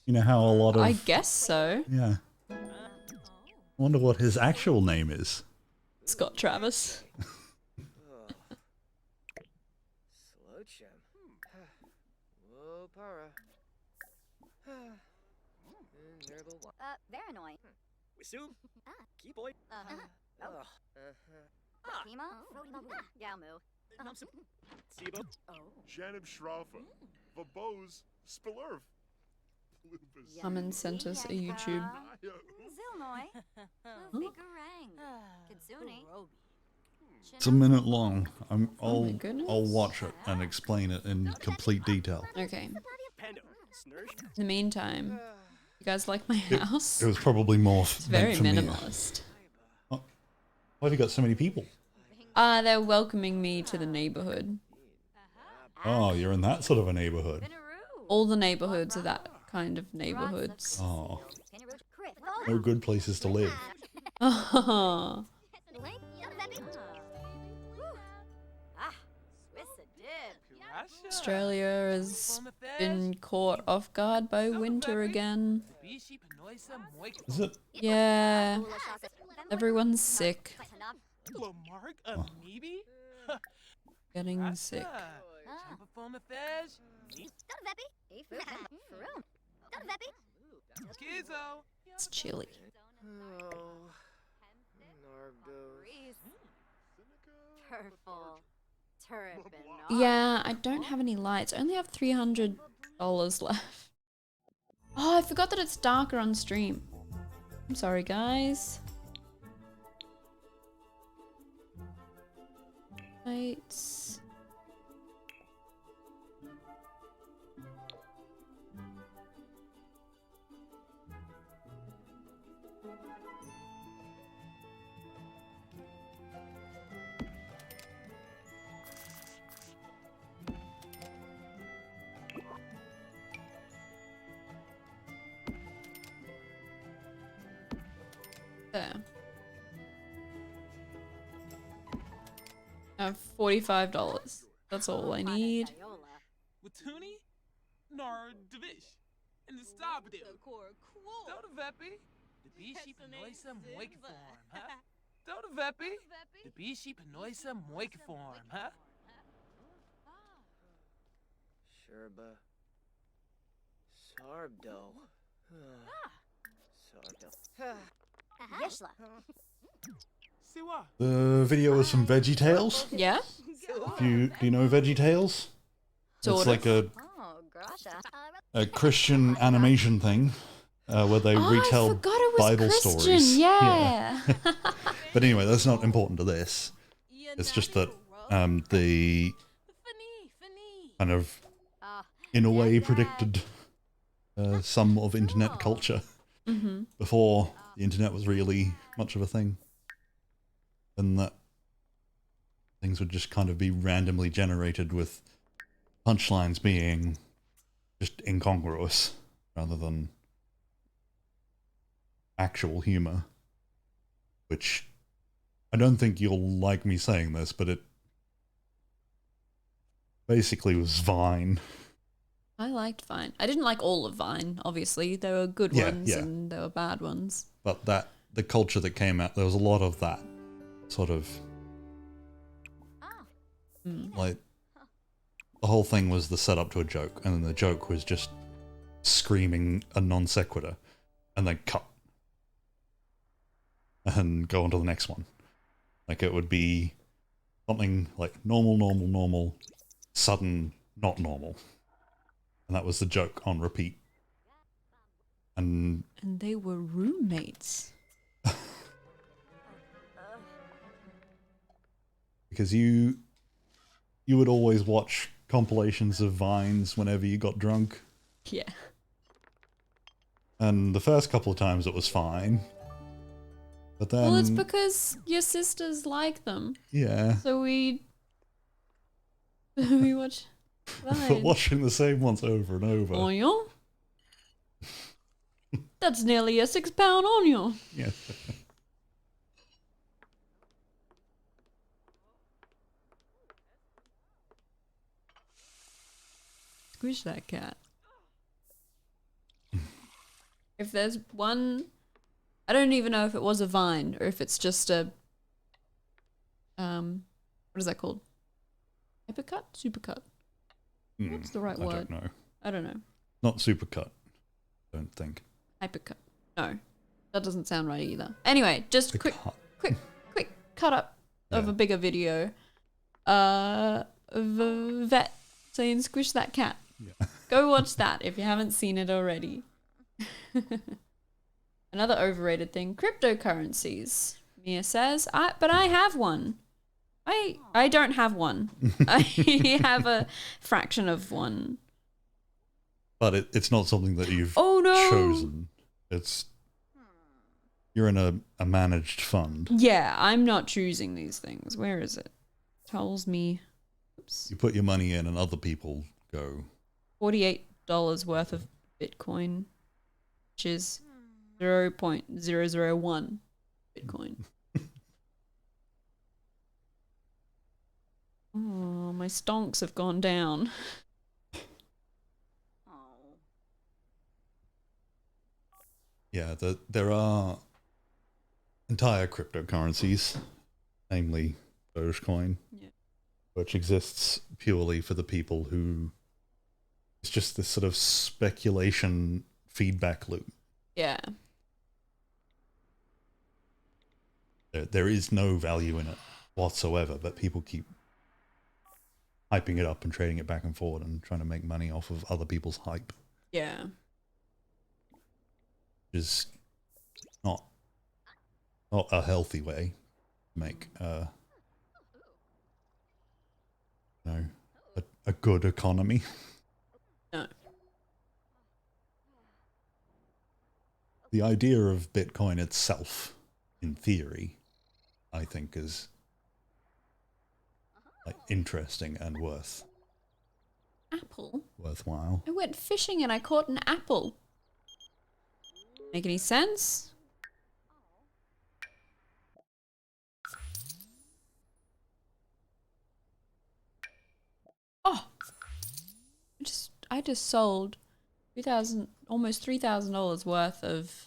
You know how a lot of... I guess so. Yeah. I wonder what his actual name is. Scott Travis. Janib Shrafa. Vabose Spilurv. Someone sent us a YouTube. It's a minute long. my I'll goodness. watch it and explain it in complete detail. Okay. In the meantime, you guys like my house? It was probably more It's very meant for me. minimalist. Why have you got so many people? They're welcoming me to the neighborhood. Oh, you're in that sort of a neighborhood. All the neighborhoods are that kind of neighborhoods. Oh, no good places to live. Oh. Australia has been caught off guard by winter again. Is it? Yeah, everyone's sick. Getting sick. It's chilly. Yeah, I don't have any lights. I only have $300 left. Oh, I forgot that it's darker on stream. I'm sorry, guys. Lights. There. I have $45. That's all I need. Watuni? Nar Divish. In the Stabdu. Doda Vepi. The Bishi Panoisa Moik form, huh? Doda Vepi. The Bishi Panoisa Moik form, huh? Sherba. Sarbdo. Sarbdo. Yeshla. Siwa. The video was some Veggie Tales. Yeah? Do you know Veggie Tales? Sort It's of. like Oh, Grasha. a Christian animation thing where they Oh, retell I forgot it was Bible Christian. stories. Yeah. But anyway, that's not important to this. It's just that the kind of, in a way, predicted some of internet culture before the internet was really much of a thing. And that things would just kind of be randomly generated with punchlines being just incongruous rather than actual humor. Which I don't think you'll like me saying this, but it basically was Vine. I liked Vine. I didn't like all of Vine, obviously. There were good Yeah, ones yeah. and there were bad ones. But the culture that came out, there was a lot of that sort of like the whole thing was the setup to a joke, and then the joke was just screaming a non sequitur, and then cut and go on to the next one. Like it would be something like normal, sudden, not normal, and that was the joke on repeat. And And they were roommates. because you would always watch compilations of Vines whenever you got drunk, Yeah. and the first couple of times it was fine, but then Well, it's because your sisters like them. yeah, So we watch but Vine. watching the same ones over and over, Onion? That's nearly a 6-pound onion. yeah. Squish that cat. If there's one, I don't even know if it was a vine or if it's just a, what is that called? Hypercut? Supercut? What's the right I word? don't know. I don't know. Not supercut, don't think. Hypercut. No, that doesn't sound right either. Anyway, just The quick cut. cut up of Yeah. a bigger video. Vet saying squish that cat. Yeah. Go watch that if you haven't seen it already. Another overrated thing, cryptocurrencies. Mia says, but I have one. I don't have one. I have a fraction of one. But it's not something that you've Oh no! chosen. You're in a managed fund. Yeah, I'm not choosing these things. Where is it? Tells me. Oops. You put your money in and other people go. $48 worth of Bitcoin, which is 0.001 Bitcoin. Oh, my stonks have gone down. Yeah, there are entire cryptocurrencies, namely Dogecoin, Yeah. which exists purely for the people who... It's just this sort of speculation feedback loop. Yeah. There is no value in it whatsoever, but people keep hyping it up and trading it back and forward and trying to make money off of other people's hype, Yeah. which is not a healthy way to make a good economy. No. The idea of Bitcoin itself, in theory, I think is like interesting and Apple? worthwhile. I went fishing and I caught an apple. Make any sense? Oh! I just sold almost $3,000 worth of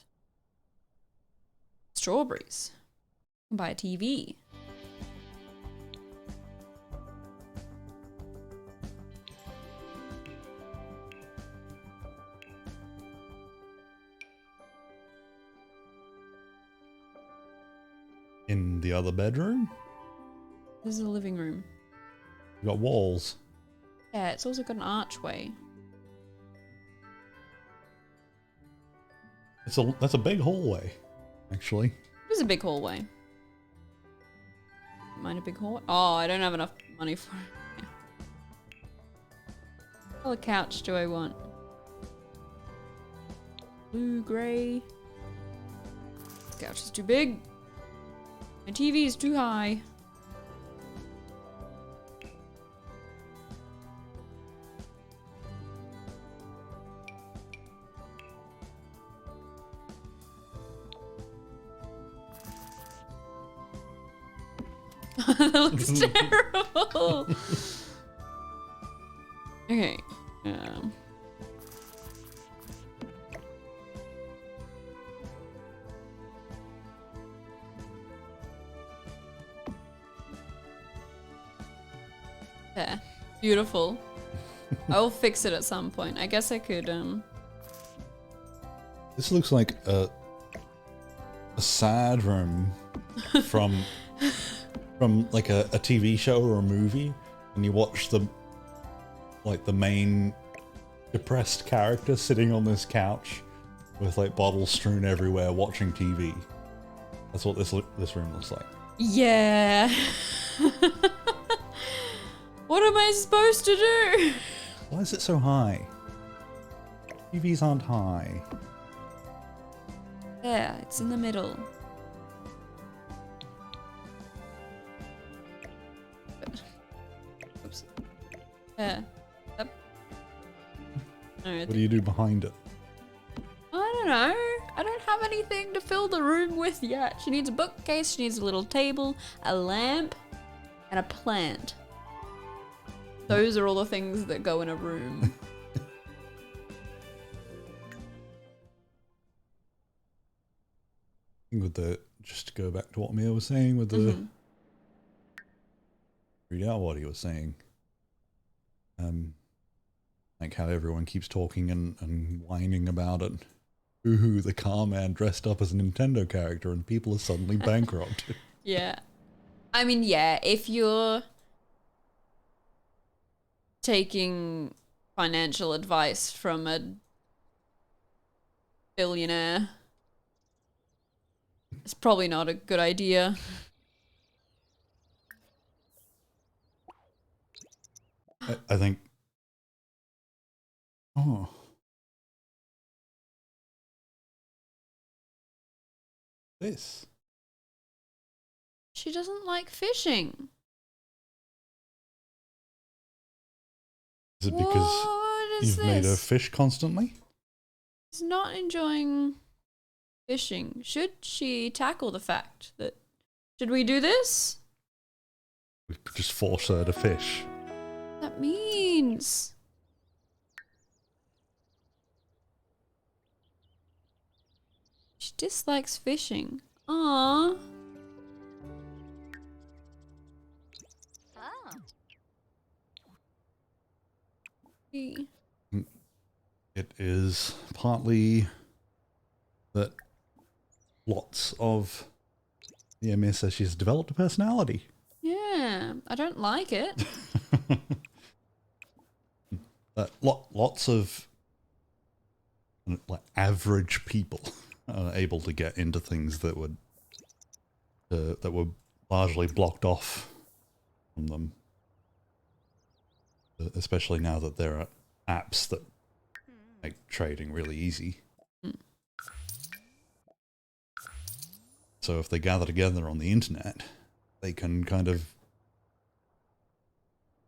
strawberries. You can buy a TV. In the other bedroom, This is a living room. you got walls. Yeah, it's also got an archway. That's a big hallway, actually. It is a big hallway. Mine a big hallway? Oh, I don't have enough money for it. What color couch do I want? Blue, grey. Couch is too big. My TV is too high. That looks terrible. Okay. There. Beautiful. I'll fix it at some point. I guess I could, This looks like a sad room from like a TV show or a movie, and you watch the main depressed character sitting on this couch with like bottles strewn everywhere watching TV. That's what this room looks like. yeah. What am I supposed to do? Why is it so high? TVs aren't high. There, it's in the middle. Oops. There. Up. No, What do you do behind it? I don't know. I don't have anything to fill the room with yet. She needs a bookcase, she needs a little table, a lamp, and a plant. Those are all the things that go in a room. With just to go back to what Mia was saying with the read out what he was saying. Like how everyone keeps talking and whining about it. Ooh, the car man dressed up as a Nintendo character and people are suddenly bankrupt. Yeah. I mean, yeah, if you're taking financial advice from a billionaire, it's probably not a good idea. I think. Oh. This. She doesn't like fishing. Is it because What is you've made her this? fish constantly? She's not enjoying fishing. Should she tackle the fact that... Should we do this? We could just force her to fish. That means... She dislikes fishing. Aww. Oh. It is partly that lots of the Emir says she's developed a personality. Yeah, I don't like it. Lots of like average people are able to get into things that were largely blocked off from them. Especially now that there are apps that make trading really easy. So if they gather together on the internet, they can kind of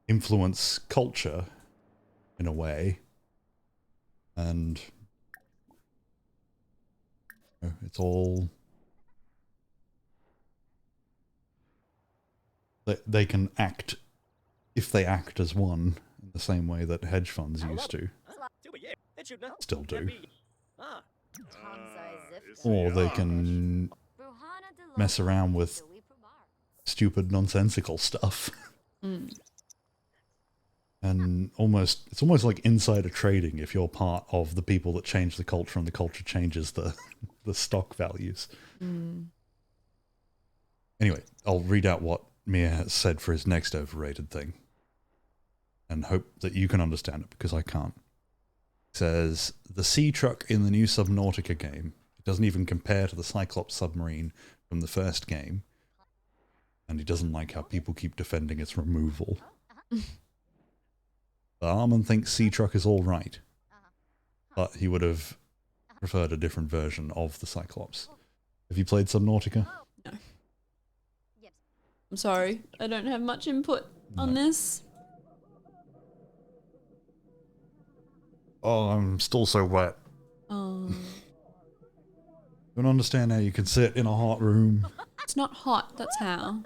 influence culture in a way, and it's all they can act if they act as one in the same way that hedge funds used to, still do, or they can mess around with stupid nonsensical stuff. And it's almost like insider trading if you're part of the people that change the culture and the culture changes the stock values. Anyway, I'll read out what Mia has said for his next overrated thing and hope that you can understand it because I can't. It says, the sea truck in the new Subnautica game, it doesn't even compare to the Cyclops submarine from the first game, and he doesn't like how people keep defending its removal. But Armand thinks Sea Truck is all right, but he would have preferred a different version of the Cyclops. Have you played Subnautica? No. I'm sorry, I don't have much input on this. Oh, I'm still so wet. Oh. Don't understand how you can sit in a hot room It's not hot, that's how.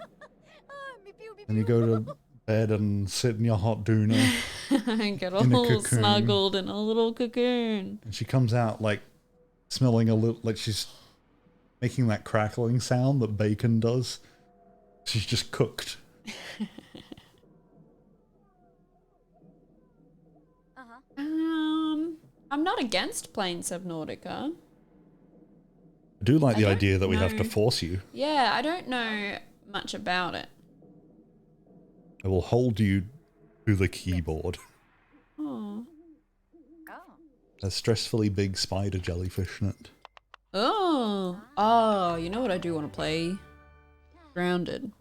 and you go to bed and sit in your hot doona, And get In a all cocoon. snuggled in a little cocoon. and she comes out like smelling a little like she's making that crackling sound that bacon does. She's just cooked. I'm not against playing Subnautica. I do like I the don't idea that we have to know. force you. Yeah, I don't know much about it. I will hold you to the keyboard. Oh. A stressfully big spider jellyfish in it. Oh, you know what I do want to play? Grounded.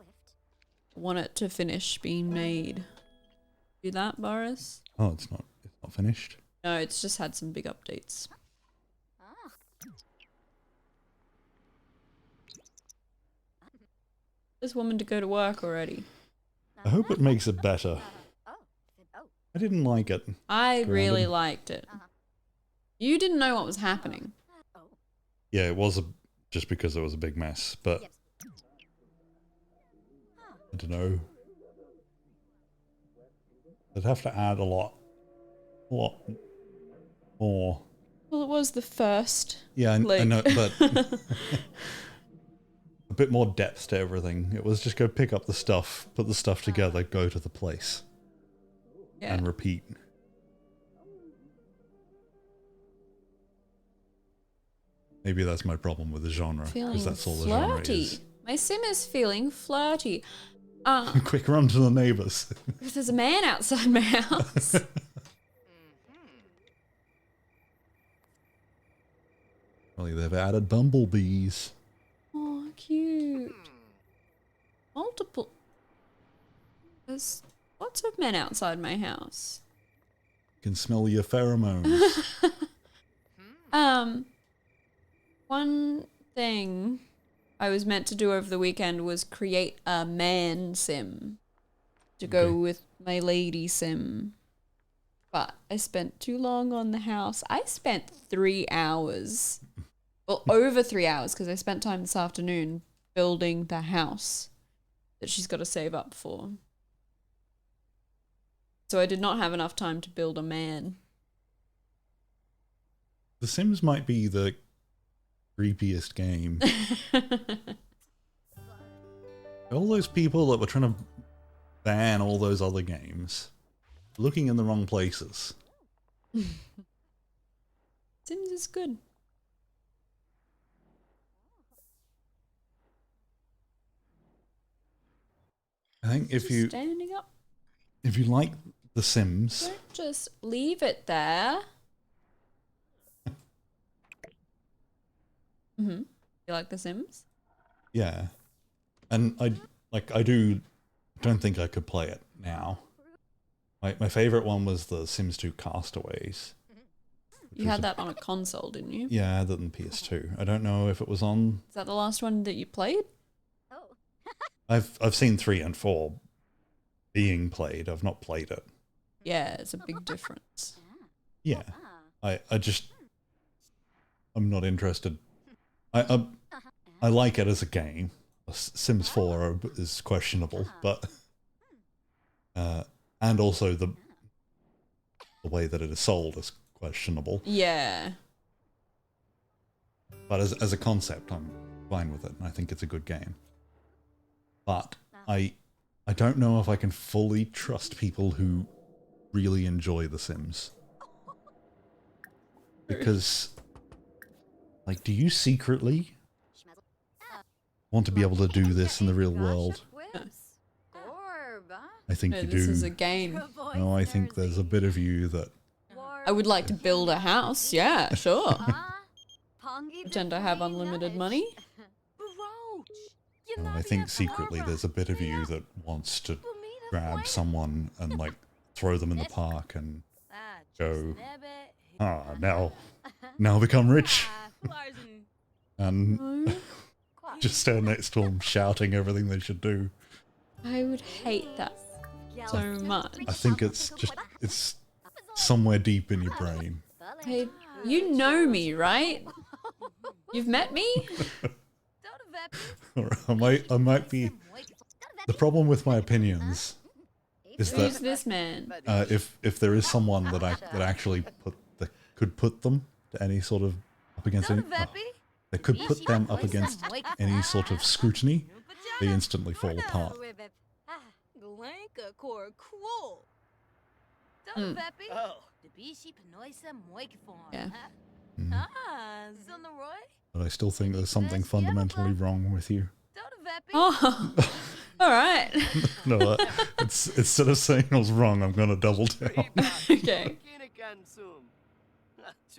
I want it to finish being made. Do that, Boris? Oh, it's not finished. No, it's just had some big updates. This woman to go to work already. I hope it makes it better. I didn't like it. I really Grounded. liked it. You didn't know what was happening. Yeah, it was just because it was a big mess, but I don't know. They'd have to add a lot more. Well, it was the first. Yeah, I Like- know, but a bit more depth to everything. It was just go pick up the stuff, put the stuff together, go to the place, Yeah. and repeat. Maybe that's my problem with the genre, Feeling because that's all the genre flirty. is. My sim is feeling flirty. Quick run to the neighbours. There's a man outside my house. Well, they've added bumblebees. Oh, cute. Multiple. There's lots of men outside my house. You can smell your pheromones. One thing I was meant to do over the weekend was create a man sim to go Okay. with my lady sim. But I spent too long on the house. I spent 3 hours. Well, over 3 hours because I spent time this afternoon building the house that she's got to save up for. So I did not have enough time to build a man. The Sims might be the creepiest game. All those people that were trying to ban all those other games, looking in the wrong places. Sims is good. I think if Just you standing up. like The Sims, Don't just leave it there. You like The Sims? yeah, and I don't think I could play it now. My favorite one was The Sims 2 Castaways. which You was had a- that on a console, didn't you? Yeah, I had that on PS2. I don't know if it was on. Is that the last one that you played? Oh. I've seen 3 and 4 being played. I've not played it. Yeah, it's a big difference. Yeah, Ah. I'm not interested. I like it as a game. Sims 4 is questionable, but and also the way that it is sold is questionable. Yeah. But as a concept, I'm fine with it, and I think it's a good game. But I don't know if I can fully trust people who really enjoy The Sims. Because, like, do you secretly want to be able to do this in the real world? I think No, you this do. is a game. No, I think there's a bit of you that I would like to build a house. Yeah, sure. Pretend I have unlimited money. I think secretly there's a bit of you that wants to grab someone and like throw them in the park and go, now become rich, and just stand next to them shouting everything they should do. I would hate that so much. I think it's somewhere deep in your brain. Hey, you know me, right? You've met me? Or I might be. The problem with my opinions is Who's that this man? if there is someone that actually could put them to any sort of up against any, that could put them up against any sort of scrutiny, they instantly fall apart. Oh. Yeah. But I still think there's something fundamentally wrong with you. Oh, all right. No, it's instead of saying I was wrong, I'm gonna double down. Okay.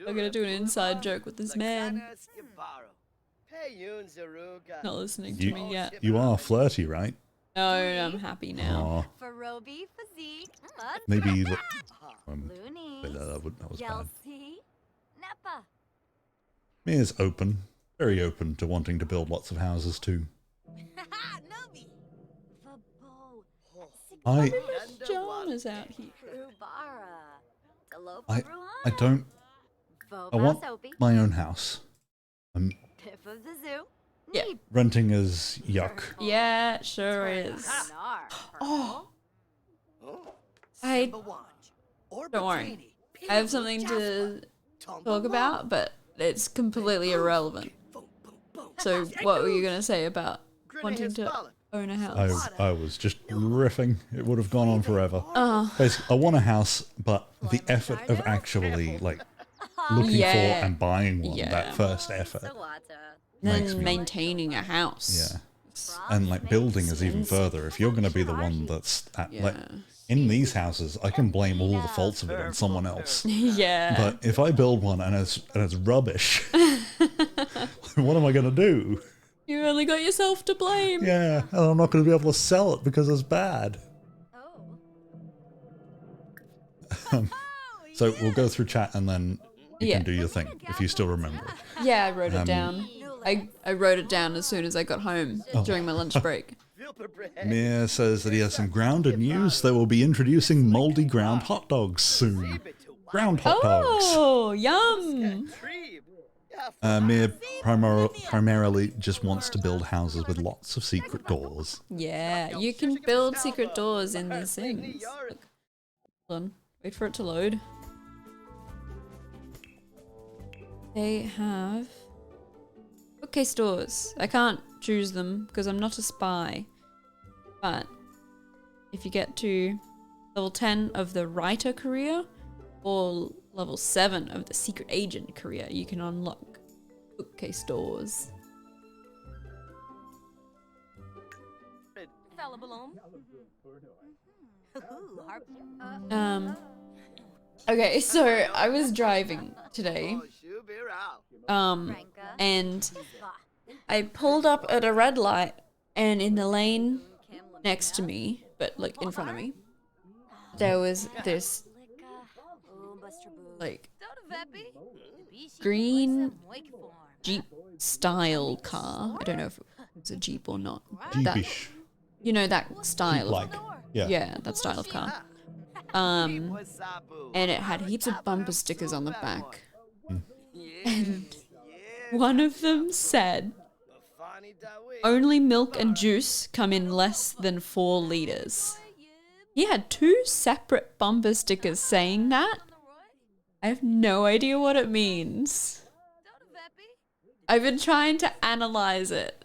I'm gonna do an inside joke with this man. Not listening to me yet. You are flirty, right? No, I'm happy now. Aw, maybe that was bad. Mia's open, very open to wanting to build lots of houses too. I John is out here. I don't. I want my own house. Yeah. Renting is yuck. Yeah, it sure is. Oh, don't worry. I have something to talk about, but it's completely irrelevant. So, what were you gonna say about wanting to own a house? I was just riffing. It would have gone on forever. Oh, Basically, I want a house, but the effort of actually like looking Yeah. for and buying one, Yeah. that first effort. Makes then me- maintaining a house. Yeah. and like building is even further. If you're going to be the one that's at, like in these houses, I can blame all the faults of it on someone else. Yeah. But if I build one and it's rubbish, what am I going to do? You only got yourself to blame. Yeah, and I'm not going to be able to sell it because it's bad. So we'll go through chat and then you can do your thing if you still remember it. Yeah, I wrote it down. I wrote it down as soon as I got home during my lunch break. Mia says that he has some grounded news. They will be introducing moldy ground hot dogs soon. Ground hot dogs. Oh, yum! Mia primarily just wants to build houses with lots of secret doors. Yeah, you can build secret doors in The Sims. Look. Hold on, wait for it to load. They have bookcase doors. I can't choose them because I'm not a spy. But if you get to level 10 of the writer career or level 7 of the secret agent career, you can unlock bookcase doors. Okay, so I was driving today. And I pulled up at a red light, and in the lane next to me, but like in front of me, there was this like green Jeep style car. I don't know if it's a Jeep or not. Jeepish. You know that style Like, of yeah. yeah, that style of car. And it had heaps of bumper stickers on the back. And one of them said, "Only milk and juice come in less than 4 liters." He had 2 separate bumper stickers saying that. I have no idea what it means. I've been trying to analyze it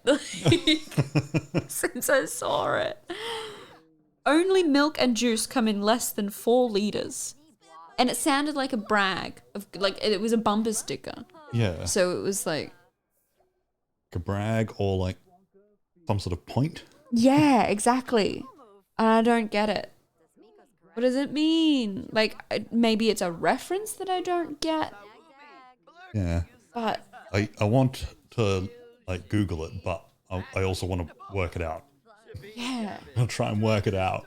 since I saw it. Only milk and juice come in less than 4 liters. And it sounded like a brag of like it was a bumper sticker. Yeah. So it was like A brag or like some sort of point. yeah, exactly. And I don't get it. What does it mean? Like maybe it's a reference that I don't get. Yeah. But I want to like Google it, but I also want to work it out. yeah. I'll try and work it out.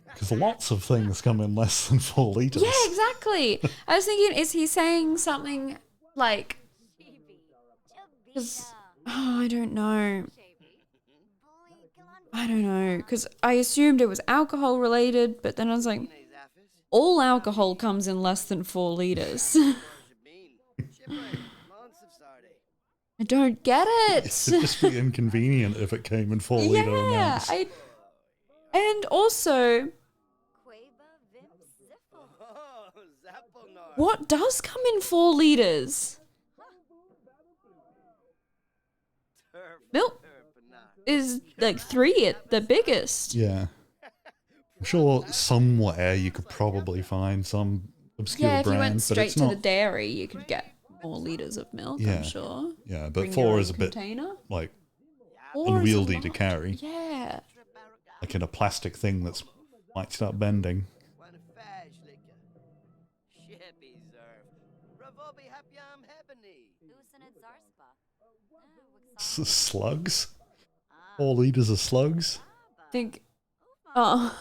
Because lots of things come in less than 4 liters. Yeah, exactly. I was thinking, is he saying something like 'cause- oh, I don't know. Because I assumed it was alcohol related, but then I was like, all alcohol comes in less than 4 liters. I don't get it. It'd just be inconvenient if it came in 4 liter Yeah, amounts. and also, what does come in 4 liters? Milk is like 3 at the biggest. Yeah. I'm sure somewhere you could probably find some obscure Yeah, if you brand, went but straight it's to not. the dairy, you could get more liters of milk, Yeah. I'm sure. Yeah, but Bring 4 your is a own bit container. like 4 is a unwieldy to lot. carry, Yeah. like in a plastic thing that's might start bending. Slugs? 4 liters of slugs? Think. Oh.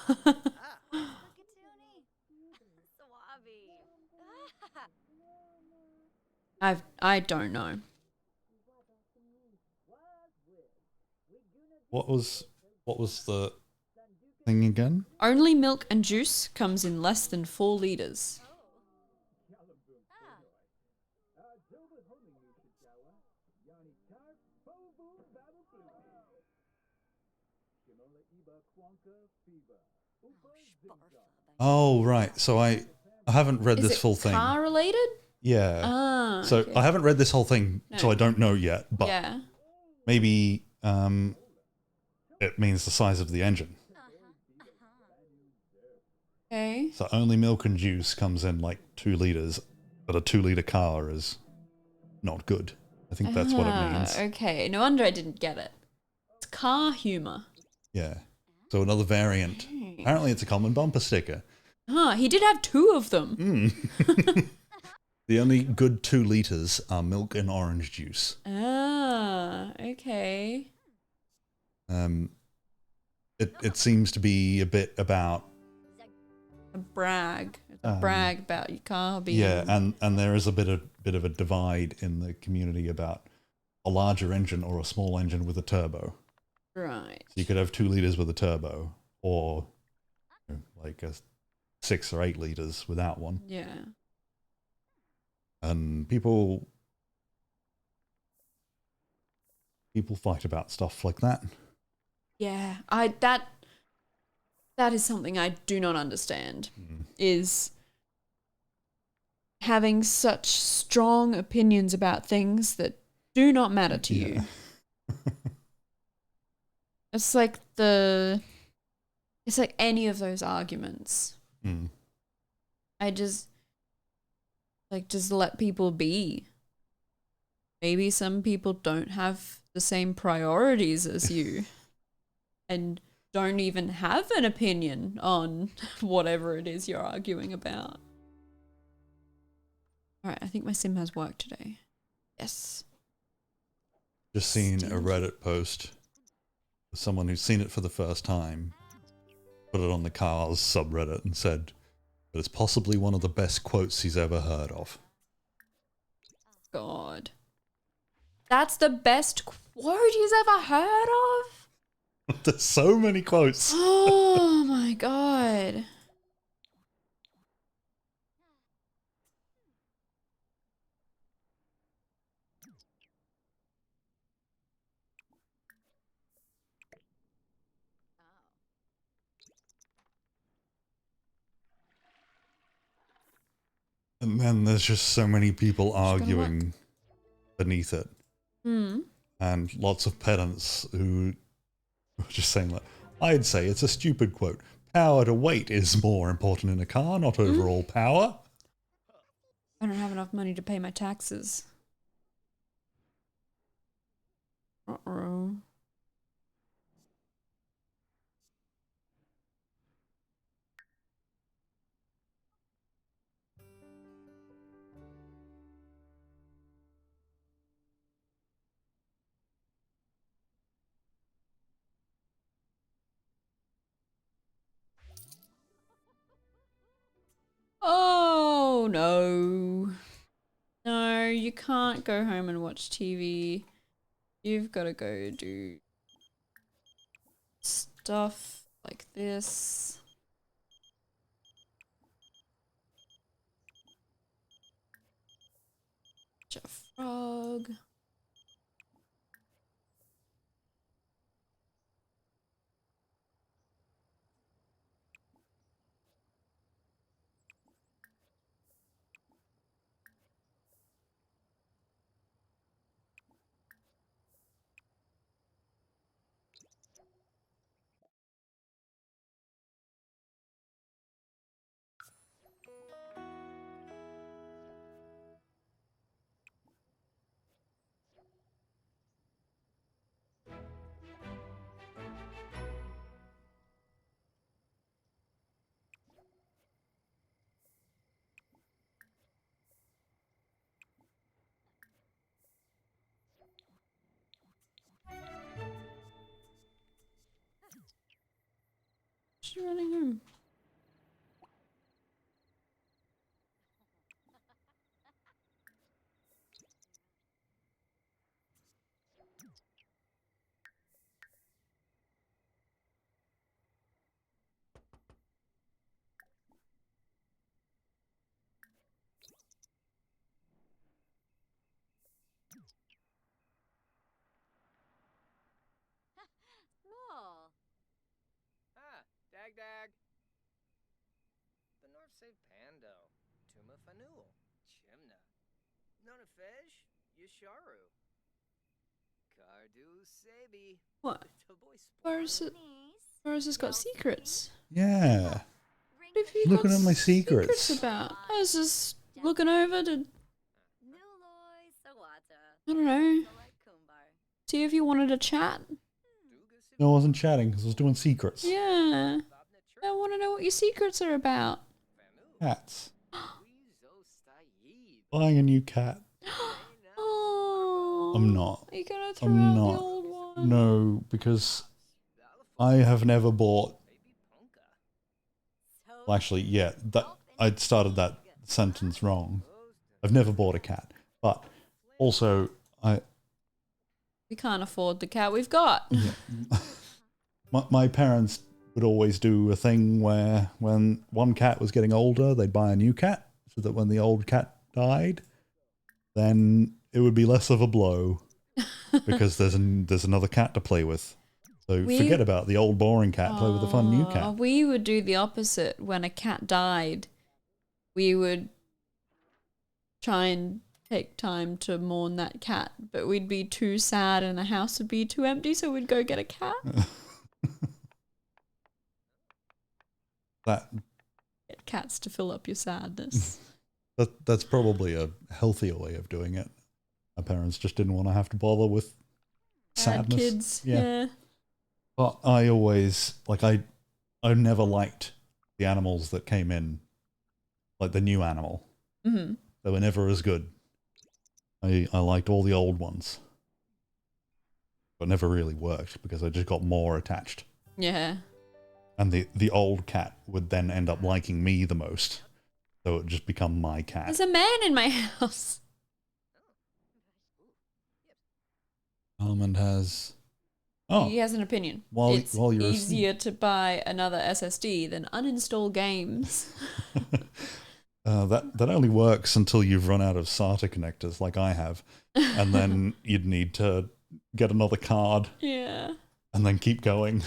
I don't know. What was the thing again? Only milk and juice comes in less than 4 liters. Oh right, so I haven't read Is this it full thing. car related? Yeah. Ah. So okay. I haven't read this whole thing, so No. I don't know yet. But Yeah. maybe it means the size of the engine. Okay. So only milk and juice comes in like 2 liters, but a 2 liter car is not good, I think that's what it means. Okay, no wonder I didn't get it. It's car humor. Yeah. So another variant. Apparently it's a common bumper sticker. He did have 2 of them. The only good 2 liters are milk and orange juice. Okay. It seems to be a bit about A brag. It's a brag about your car being... yeah, and there is a bit of a divide in the community about a larger engine or a small engine with a turbo. Right. So you could have 2 liters with a turbo, or you know, like a 6 or 8 liters without one. Yeah. And people fight about stuff like that. Yeah. That is something I do not understand. Is having such strong opinions about things that do not matter to you. It's like any of those arguments. I just let people be. Maybe some people don't have the same priorities as you and don't even have an opinion on whatever it is you're arguing about. Alright, I think my sim has worked today. Yes. Just seen a Reddit post with someone who's seen it for the first time, put it on the Cars subreddit and said that it's possibly one of the best quotes he's ever heard of. God. That's the best quote he's ever heard of? There's so many quotes. Oh my god. And then there's just so many people arguing beneath it. And lots of pedants who are just saying like, I'd say it's a stupid quote. Power to weight is more important in a car, not overall power. I don't have enough money to pay my taxes. Uh-oh. Oh no. No, you can't go home and watch TV. You've got to go do stuff like this. Catch a frog. She's running home. Small. Dag dag. The North say Pando. Tuma Fanul. Chimna. Nonafej. Yasharu. Kardu Sebi. What? Toboy Boris has got secrets. Yeah. What have you Looking got at my secrets secrets. about? I was just looking over to... Nuloy Sawata. I don't know. See if you wanted to chat. No, I wasn't chatting because I was doing secrets. Yeah. I want to know what your secrets are about. Cats. Buying a new cat. Oh. I'm not. Are you gonna throw I'm out not. the old one? No, because I have never bought. Well, actually, yeah, that I started that sentence wrong. I've never bought a cat, but also We can't afford the cat we've got. my parents would always do a thing where when one cat was getting older, they'd buy a new cat so that when the old cat died, then it would be less of a blow because there's another cat to play with. So forget about the old boring cat, play with a fun new cat. We would do the opposite. When a cat died, we would try and take time to mourn that cat, but we'd be too sad and the house would be too empty, so we'd go get a cat. Get cats to fill up your sadness. That's probably a healthier way of doing it. My parents just didn't want to have to bother with sadness. Kids, yeah. But I always, I never liked the animals that came in, like the new animal. Mm-hmm. They were never as good. I liked all the old ones. But never really worked because I just got more attached. Yeah. And the old cat would then end up liking me the most. So it would just become my cat. There's a man in my house. Almond has... Oh. He has an opinion. While you're easier to buy another SSD than uninstall games. That only works until you've run out of SATA connectors like I have. And then you'd need to get another card. Yeah. And then keep going.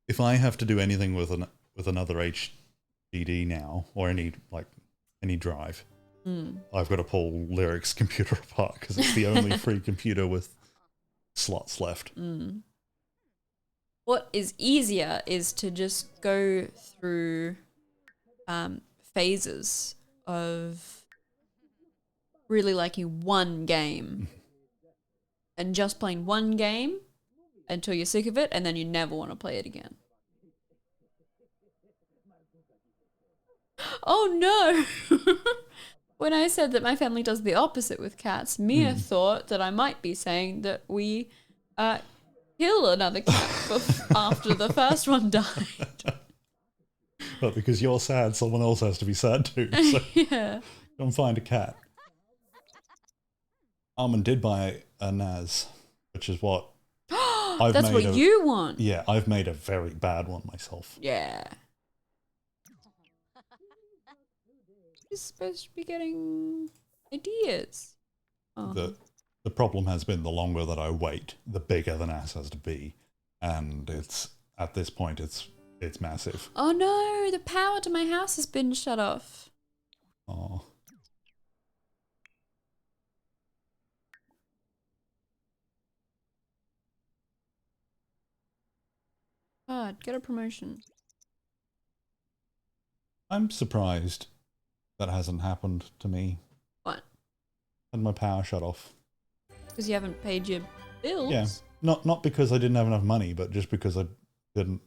If I have to do anything with another HDD now, or any drive, I've got to pull Lyric's computer apart because it's the only free computer with slots left. What is easier is to just go through phases of really liking one game and just playing one game until you're sick of it, and then you never want to play it again. Oh no! When I said that my family does the opposite with cats, Mia thought that I might be saying that we kill another cat after the first one died. But because you're sad, someone else has to be sad too. So Yeah. go and find a cat. Armin did buy a NAS, which is what That's what you want. Yeah, I've made a very bad one myself. Yeah. You're supposed to be getting ideas. Oh. The problem has been the longer that I wait, the bigger the NAS has to be. And it's at this point it's massive. Oh no, the power to my house has been shut off. Oh. God, get a promotion. I'm surprised that hasn't happened to me. What? And my power shut off. Because you haven't paid your bills? Yeah. Not because I didn't have enough money, but just because I didn't.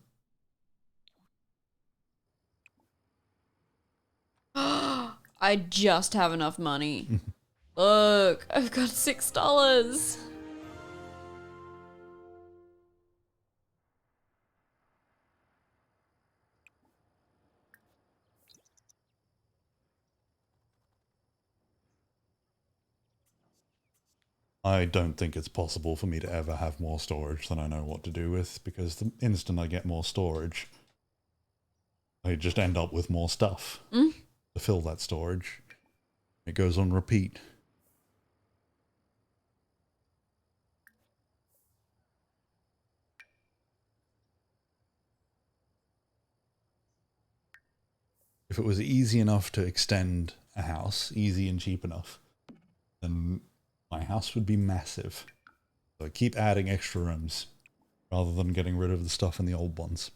I just have enough money. Look, I've got $6. I don't think it's possible for me to ever have more storage than I know what to do with, because the instant I get more storage, I just end up with more stuff to fill that storage. It goes on repeat. If it was easy enough to extend a house, easy and cheap enough, then my house would be massive. So I keep adding extra rooms rather than getting rid of the stuff in the old ones.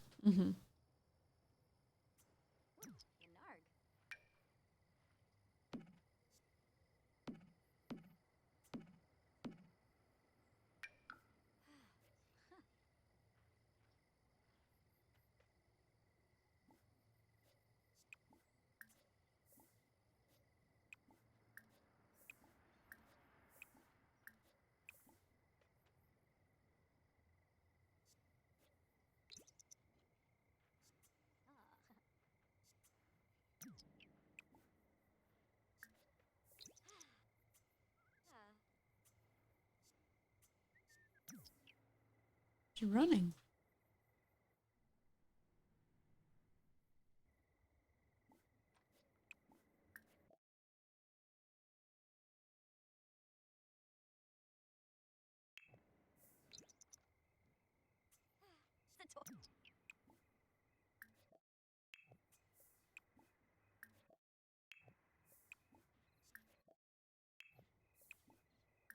She's running.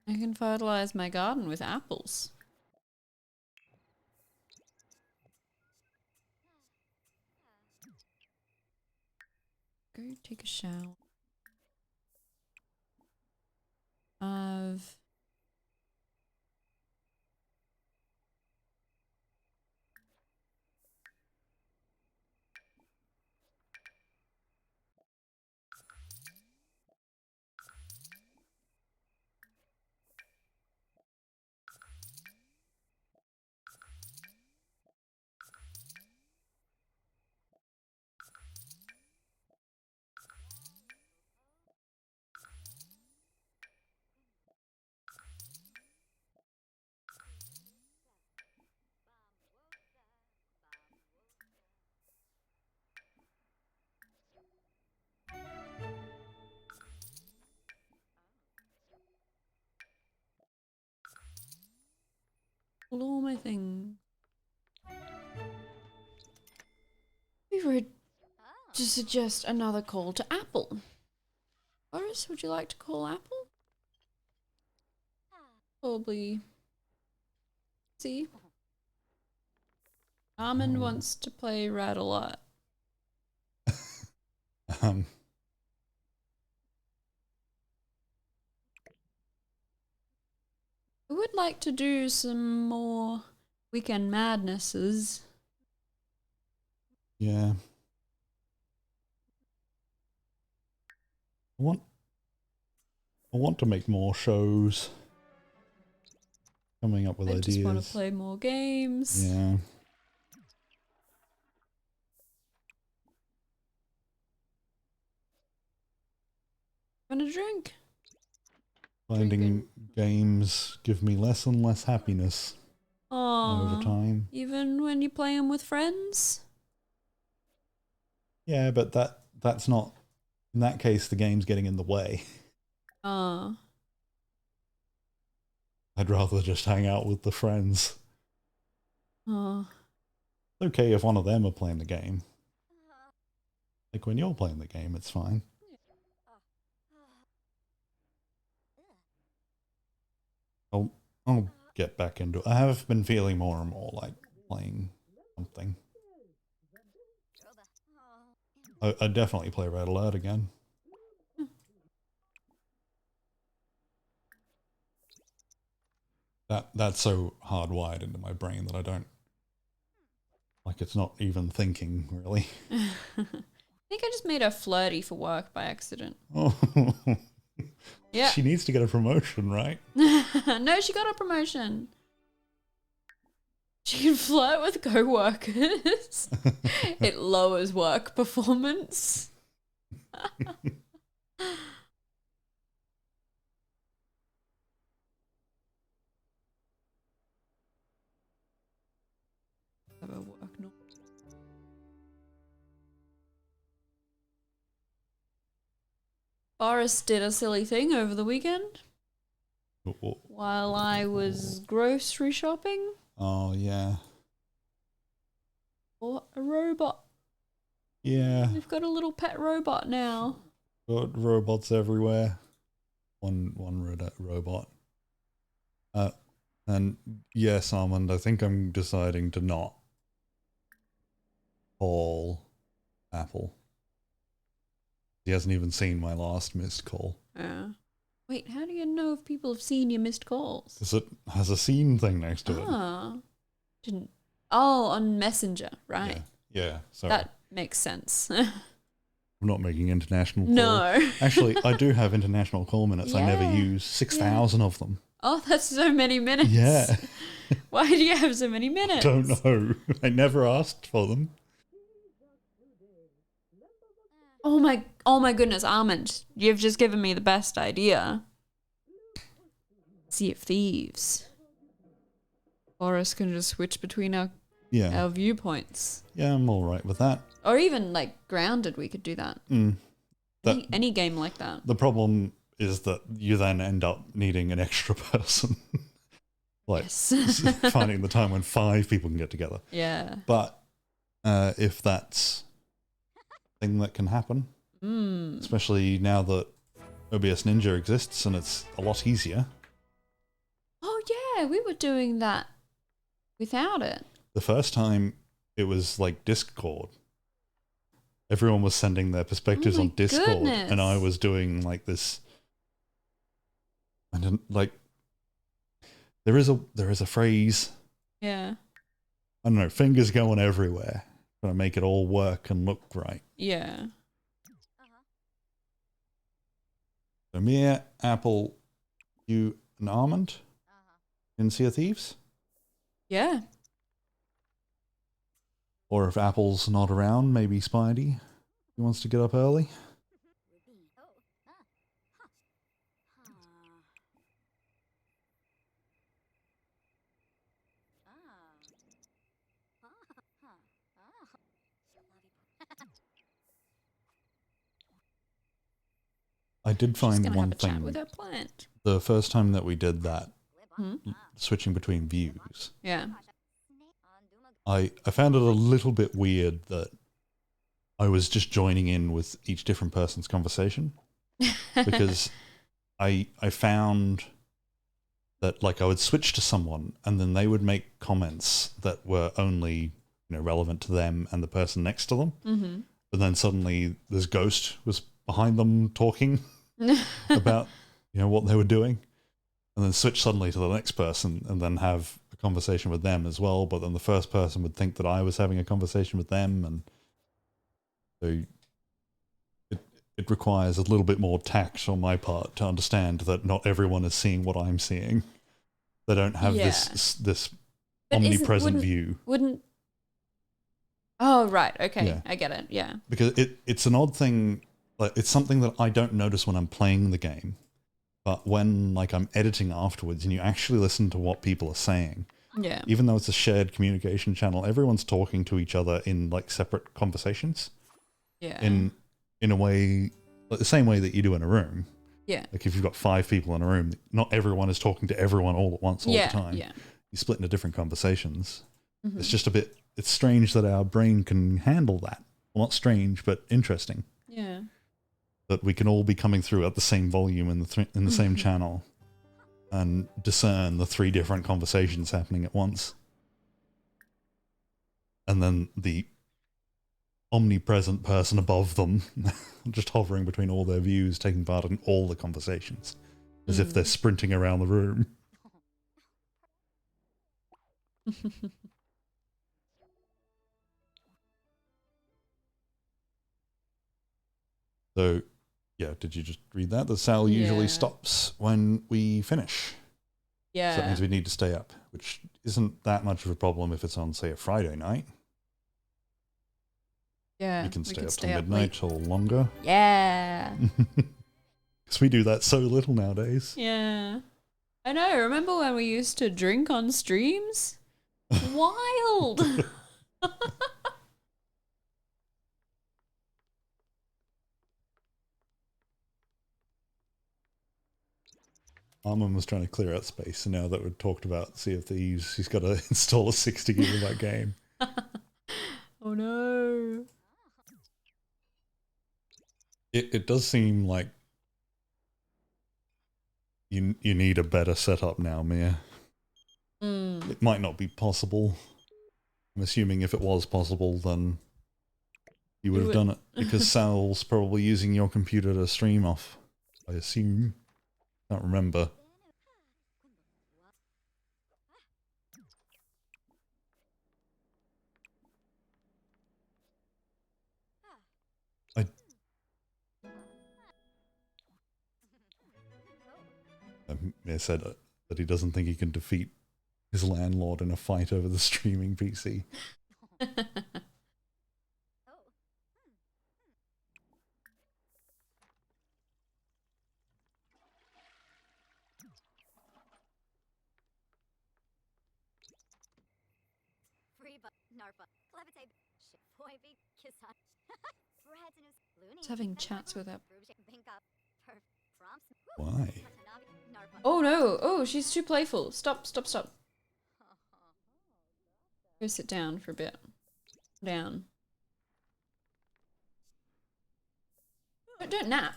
I can fertilize my garden with apples. Go take a shower. I've pulled all my things. We were to suggest another call to Apple. Boris, would you like to call Apple? Probably. See? Armand wants to play Rad a lot. Um, I would like to do some more Weekend Madnesses. yeah. I want to make more shows. Coming up with I ideas. just want to play more games. Yeah. Want a drink? Finding games give me less and less happiness over Aww. time. Even when you play them with friends? Yeah, but that's not... In that case, the game's getting in the way. Aw. I'd rather just hang out with the friends. Aw. It's okay if one of them are playing the game. Like when you're playing the game, it's fine. I'll get back into it. I have been feeling more and more like playing something. I definitely play Red Alert again. That's so hardwired into my brain that I don't... Like, it's not even thinking, really. I think I just made her flirty for work by accident. Oh, Yeah. she needs to get a promotion, right? No, she got a promotion. She can flirt with co-workers. It lowers work performance. Have a work no- Boris did a silly thing over the weekend while I was grocery shopping. Oh, yeah. Bought a robot. Yeah. We've got a little pet robot now. Got robots everywhere. One robot. And yes, Armand, I think I'm deciding to not call Apple. He hasn't even seen my last missed call. Wait, how do you know if people have seen your missed calls? Because it has a scene thing next to it. Ah, didn't. Oh, on Messenger, right? Yeah, sorry. That makes sense. I'm not making international call. No. Actually, I do have international call minutes I never Yeah. use. 6,000 of them. Oh, that's so many minutes. Yeah. Why do you have so many minutes? Don't know. I never asked for them. Oh my goodness, Armand, you've just given me the best idea. Sea of Thieves. Boris can just switch between our Yeah. viewpoints. Yeah, I'm alright with that. Or even like Grounded, we could do that. Mm. That Any game like that. the problem is that you then end up needing an extra person. Like Yes. finding the time when 5 people can get together. Yeah. But if that's a thing that can happen, especially now that OBS Ninja exists and it's a lot easier. Oh yeah, we were doing that without it. The first time it was like Discord. Everyone was sending their perspectives Oh my on Discord, goodness. and I was doing like this. I didn't like. There is a phrase. Yeah. I don't know. Fingers going everywhere, trying to make it all work and look right. Yeah. So Mia, Apple, you, and Almond in Sea of Thieves. Yeah. Or if Apple's not around, maybe Spidey. He wants to get up early. I did She's find gonna one have a chat thing. with her plant. The first time that we did that, Hmm? switching between views, Yeah. I found it a little bit weird that I was just joining in with each different person's conversation. Because I found that like I would switch to someone and then they would make comments that were only relevant to them and the person next to them. Mm-hmm. But then suddenly this ghost was behind them talking about what they were doing, and then switch suddenly to the next person and then have a conversation with them as well. But then the first person would think that I was having a conversation with them, and so it requires a little bit more tact on my part to understand that not everyone is seeing what I'm seeing. They don't have this But omnipresent wouldn't- view. Wouldn't. Oh right. Okay. Yeah. I get it. Yeah. Because it's an odd thing. Like it's something that I don't notice when I'm playing the game, but when like I'm editing afterwards and you actually listen to what people are saying, Yeah. even though it's a shared communication channel, everyone's talking to each other in like separate conversations. Yeah. In a way, like the same way that you do in a room. Yeah. Like if you've got 5 people in a room, not everyone is talking to everyone all at once all Yeah. the time. Yeah. You split into different conversations. Mhm. It's just it's strange that our brain can handle that. Well, not strange, but interesting. Yeah. That we can all be coming through at the same volume in the same channel and discern the 3 different conversations happening at once. And then the omnipresent person above them just hovering between all their views, taking part in all the conversations as if they're sprinting around the room. So, yeah, did you just read that? The cell usually Yeah. stops when we finish. Yeah. So that means we need to stay up, which isn't that much of a problem if it's on, say, a Friday night. Yeah. We can stay could up stay till up midnight or longer. late. Yeah. Because we do that so little nowadays. Yeah. I know. Remember when we used to drink on streams? Wild. Armin was trying to clear out space, and now that we've talked about Sea of Thieves, he's got to install a 60 gigabyte game. Oh no. It does seem like you need a better setup now, Mia. It might not be possible. I'm assuming if it was possible, then you would have done it. Because Sal's probably using your computer to stream off, I assume. Can't remember. Mia said that he doesn't think he can defeat his landlord in a fight over the streaming PC. It's having chats with her. Why? Oh no! Oh, she's too playful. Stop, stop, stop. Go sit down for a bit. Down. Don't nap.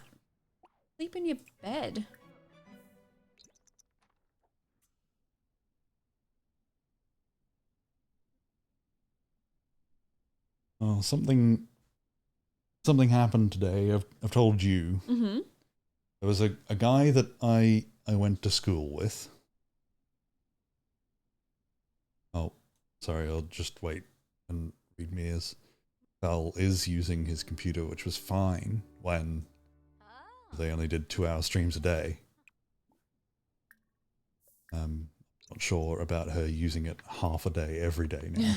Sleep in your bed. Oh, something happened today. I've told you. Mm-hmm. There was a guy that I went to school with. Oh, sorry, I'll just wait and read me as Val is using his computer, which was fine when they only did 2-hour streams a day. Not sure about her using it half a day every day now.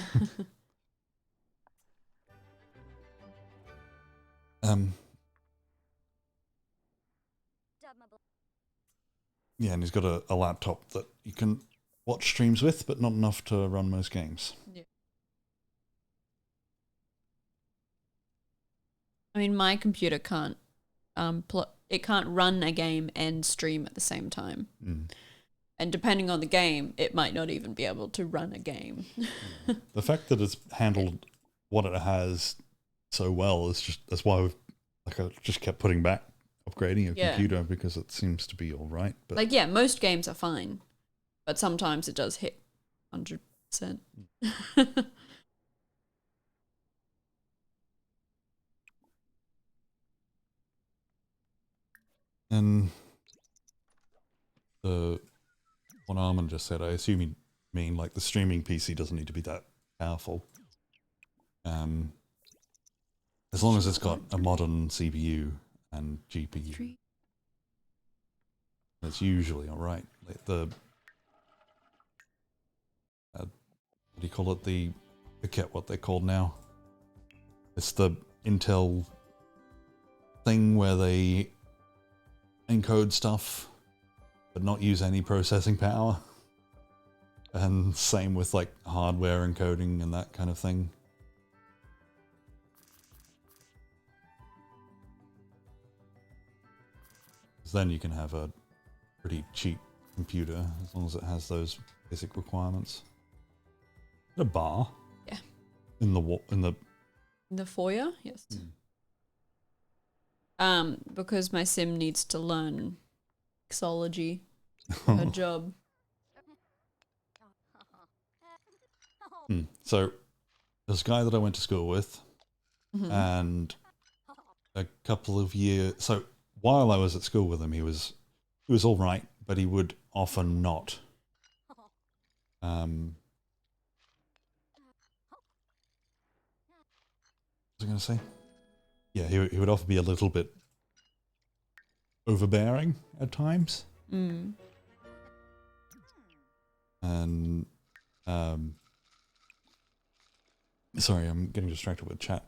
Yeah, and he's got a laptop that you can watch streams with, but not enough to run most games. Yeah. I mean, my computer can't it can't run a game and stream at the same time. Mm. And depending on the game, it might not even be able to run a game. The fact that it's handled what it has so well is that's why I just kept putting back upgrading a computer, because it seems to be all right. But like, yeah, most games are fine, but sometimes it does hit 100%. And what Armin just said, I assume you mean like the streaming PC doesn't need to be that powerful. As long as it's got a modern CPU and GPU, it's usually all right. Like the what do you call it? I forget what they're called now. It's the Intel thing where they encode stuff but not use any processing power, and same with like hardware encoding and that kind of thing. Then you can have a pretty cheap computer as long as it has those basic requirements. A bar? Yeah. In the foyer? Yes. Because my sim needs to learn mixology for her job. So there's a guy that I went to school with, and a couple of years. So while I was at school with him, he was all right, but he would often not. What was I going to say? Yeah, he would often be a little bit overbearing at times. And sorry, I'm getting distracted with chat.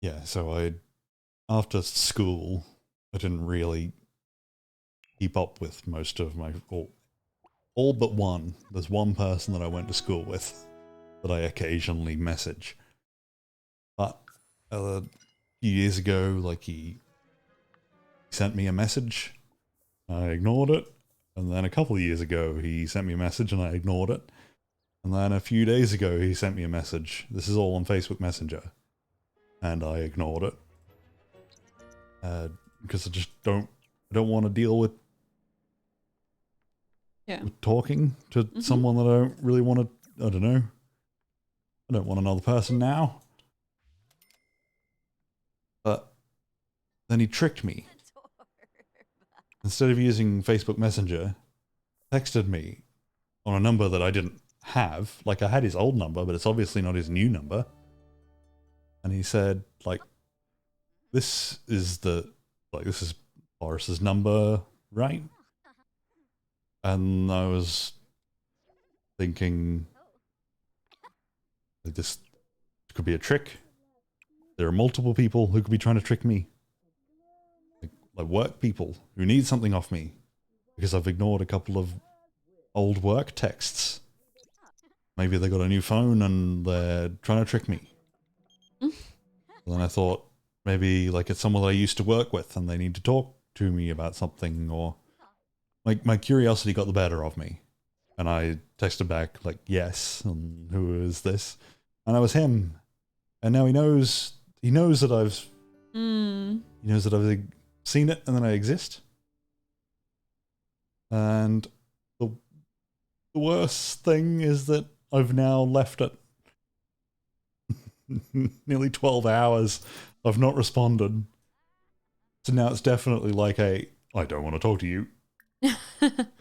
Yeah, so after school, I didn't really keep up with most of my, all but one. There's one person that I went to school with that I occasionally message. But a few years ago, like he sent me a message, I ignored it. And then a couple of years ago, he sent me a message and I ignored it. And then a few days ago, he sent me a message. This is all on Facebook Messenger. And I ignored it. Because I just don't want to deal with talking to someone that I don't really want to, I don't know. I don't want another person now. But then he tricked me. Instead of using Facebook Messenger, texted me on a number that I didn't have. Like, I had his old number, but it's obviously not his new number. And he said, like, this is Boris's number, right? And I was thinking, like, this could be a trick. There are multiple people who could be trying to trick me. Like work people who need something off me because I've ignored a couple of old work texts. maybe they got a new phone and they're trying to trick me. Then I thought maybe like it's someone that I used to work with and they need to talk to me about something, or my curiosity got the better of me. And I texted back like, yes, and who is this? And I was him. And now he knows that I've seen it and that I exist. And the worst thing is that I've now left it nearly 12 hours. I've not responded. So now it's definitely like I don't want to talk to you.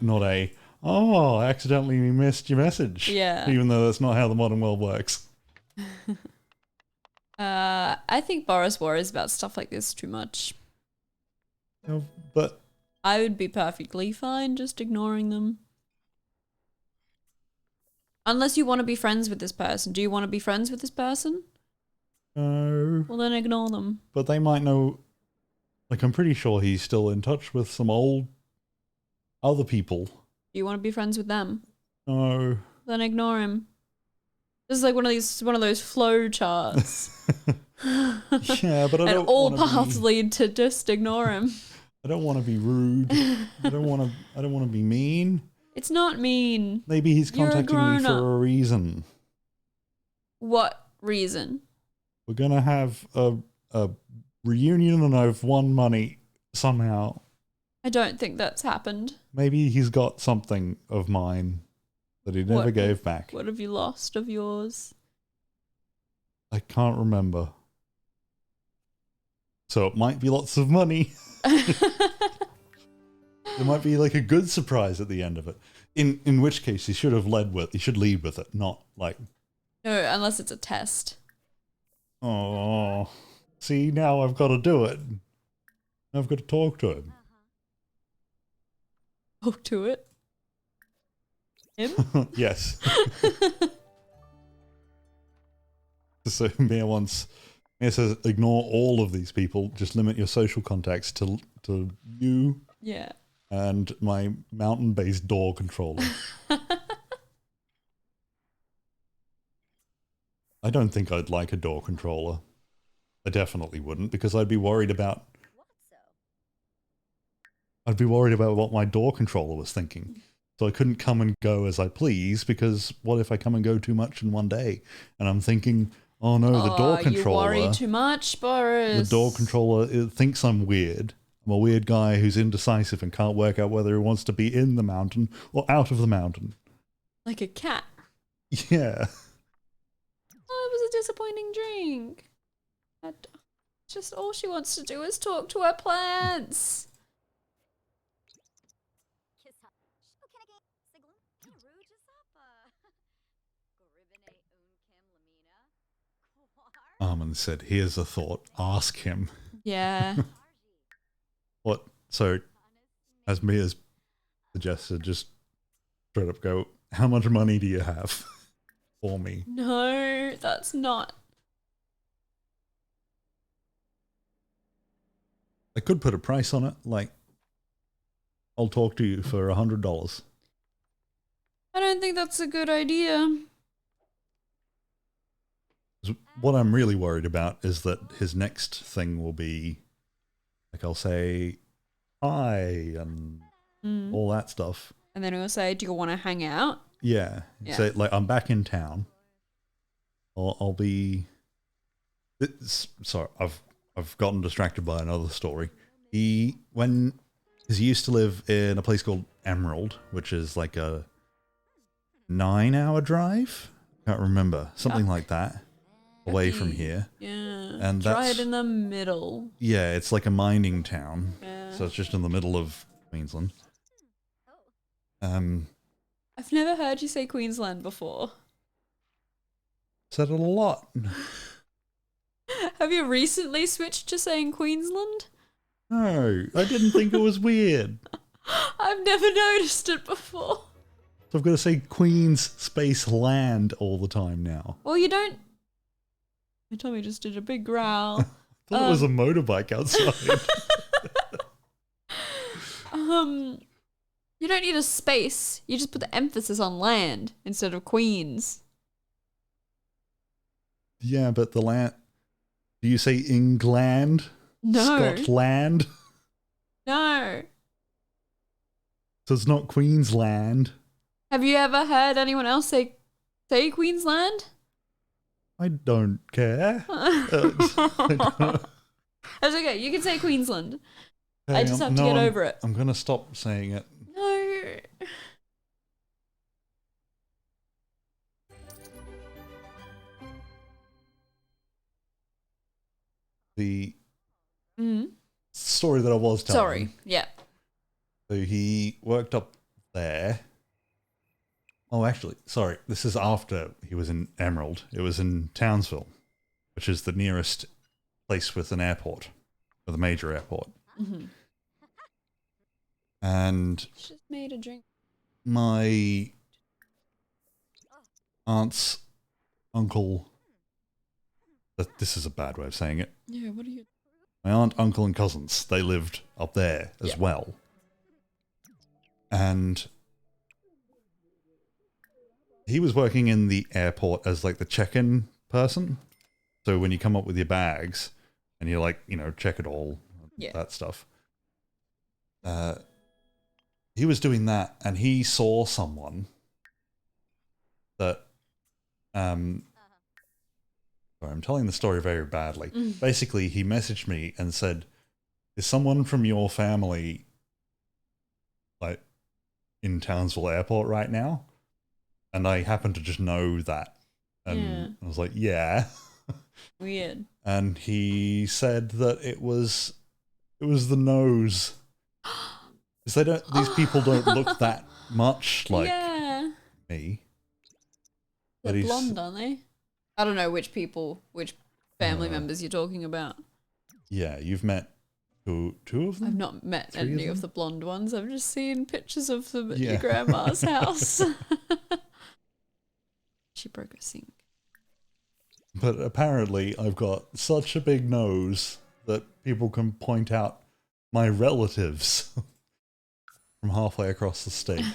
Not I accidentally missed your message. Yeah. Even though that's not how the modern world works. I think Boris worries about stuff like this too much. No, but I would be perfectly fine just ignoring them. Unless you want to be friends with this person. Do you want to be friends with this person? no. Well, then ignore them. But they might know. Like, I'm pretty sure he's still in touch with some old other people. Do you want to be friends with them? No. Then ignore him. This is like one of those flow charts. Yeah, but I And don't all wanna paths be, lead to just ignore him. I don't want to be rude. I don't want to be mean. It's not mean. Maybe he's You're a contacting me grown-up. for a reason. What reason? We're gonna have a reunion and I've won money somehow. I don't think that's happened. Maybe he's got something of mine that he never What? gave back. What have you lost of yours? I can't remember. So it might be lots of money. There might be like a good surprise at the end of it. In which case he should lead with it, not like, No, unless it's a test. oh, see, now I've got to do it. I've got to talk to him. Talk to it. Him? Yes. So Mia says, ignore all of these people. Just limit your social contacts to you Yeah. and my mountain-based door controller. I don't think I'd like a door controller. I definitely wouldn't, because I'd be worried about what my door controller was thinking. So I couldn't come and go as I please, because what if I come and go too much in one day? And I'm thinking, oh no, the door controller... You worry too much, Boris. The door controller thinks I'm weird. I'm a weird guy who's indecisive and can't work out whether he wants to be in the mountain or out of the mountain. Like a cat. Yeah. Oh, it was a disappointing drink. Just all she wants to do is talk to her plants. Armin said, here's a thought. Ask him. Yeah. What? So, as Mia's suggested, just straight up go, how much money do you have for me? No, that's not. I could put a price on it, like, I'll talk to you for $100. I don't think that's a good idea. What I'm really worried about is that his next thing will be, like, I'll say hi and all that stuff. And then he'll say, do you want to hang out? Yeah. Yeah. Say, like, I'm back in town. I'll be... Sorry, I've gotten distracted by another story. He used to live in a place called Emerald, which is like a 9-hour drive? Can't remember. Something like that. Away from here. Yeah. And Try that's... it in the middle. Yeah, it's like a mining town. Yeah. So it's just in the middle of Queensland. I've never heard you say Queensland before. Said it a lot. Have you recently switched to saying Queensland? No, I didn't think it was weird. I've never noticed it before. So I've got to say Queens space land all the time now. Well, you don't... My tummy just did a big growl. I thought it was a motorbike outside. You don't need a space. You just put the emphasis on land instead of Queens. Yeah, but the land. Do you say England? No. Scotland? No. So it's not Queensland. Have you ever heard anyone else say Queensland? I don't care. That's okay. You can say Queensland. I Okay, just have to get over it. I'm gonna stop saying it. No. The Mm. story that I was telling. Sorry. Yeah. So he worked up there. Oh, actually, sorry. This is after he was in Emerald. It was in Townsville, which is the nearest place with an airport, with a major airport. Mm-hmm. And Just made a drink. my aunt's uncle. This is a bad way of saying it. Yeah. What are you? My aunt, uncle, and cousins, they lived up there as Yeah. well. And he was working in the airport as like the check-in person. So when you come up with your bags and you like, you know, check it all, Yeah. that stuff. He was doing that and he saw someone that, sorry, I'm telling the story very badly. Mm. Basically, he messaged me and said, is someone from your family like in Townsville Airport right now? And I happened to just know that. And Yeah. I was like, yeah. Weird. And he said that it was the nose. 'Cause these people don't look that much like yeah. me. But They're he's- blonde, aren't they? I don't know which family Uh, members you're talking about. Yeah, you've met two of them? I've not met Three of any of them? the blonde ones. I've just seen pictures of them at Yeah. your grandma's house. She broke a sink. But apparently I've got such a big nose that people can point out my relatives from halfway across the state.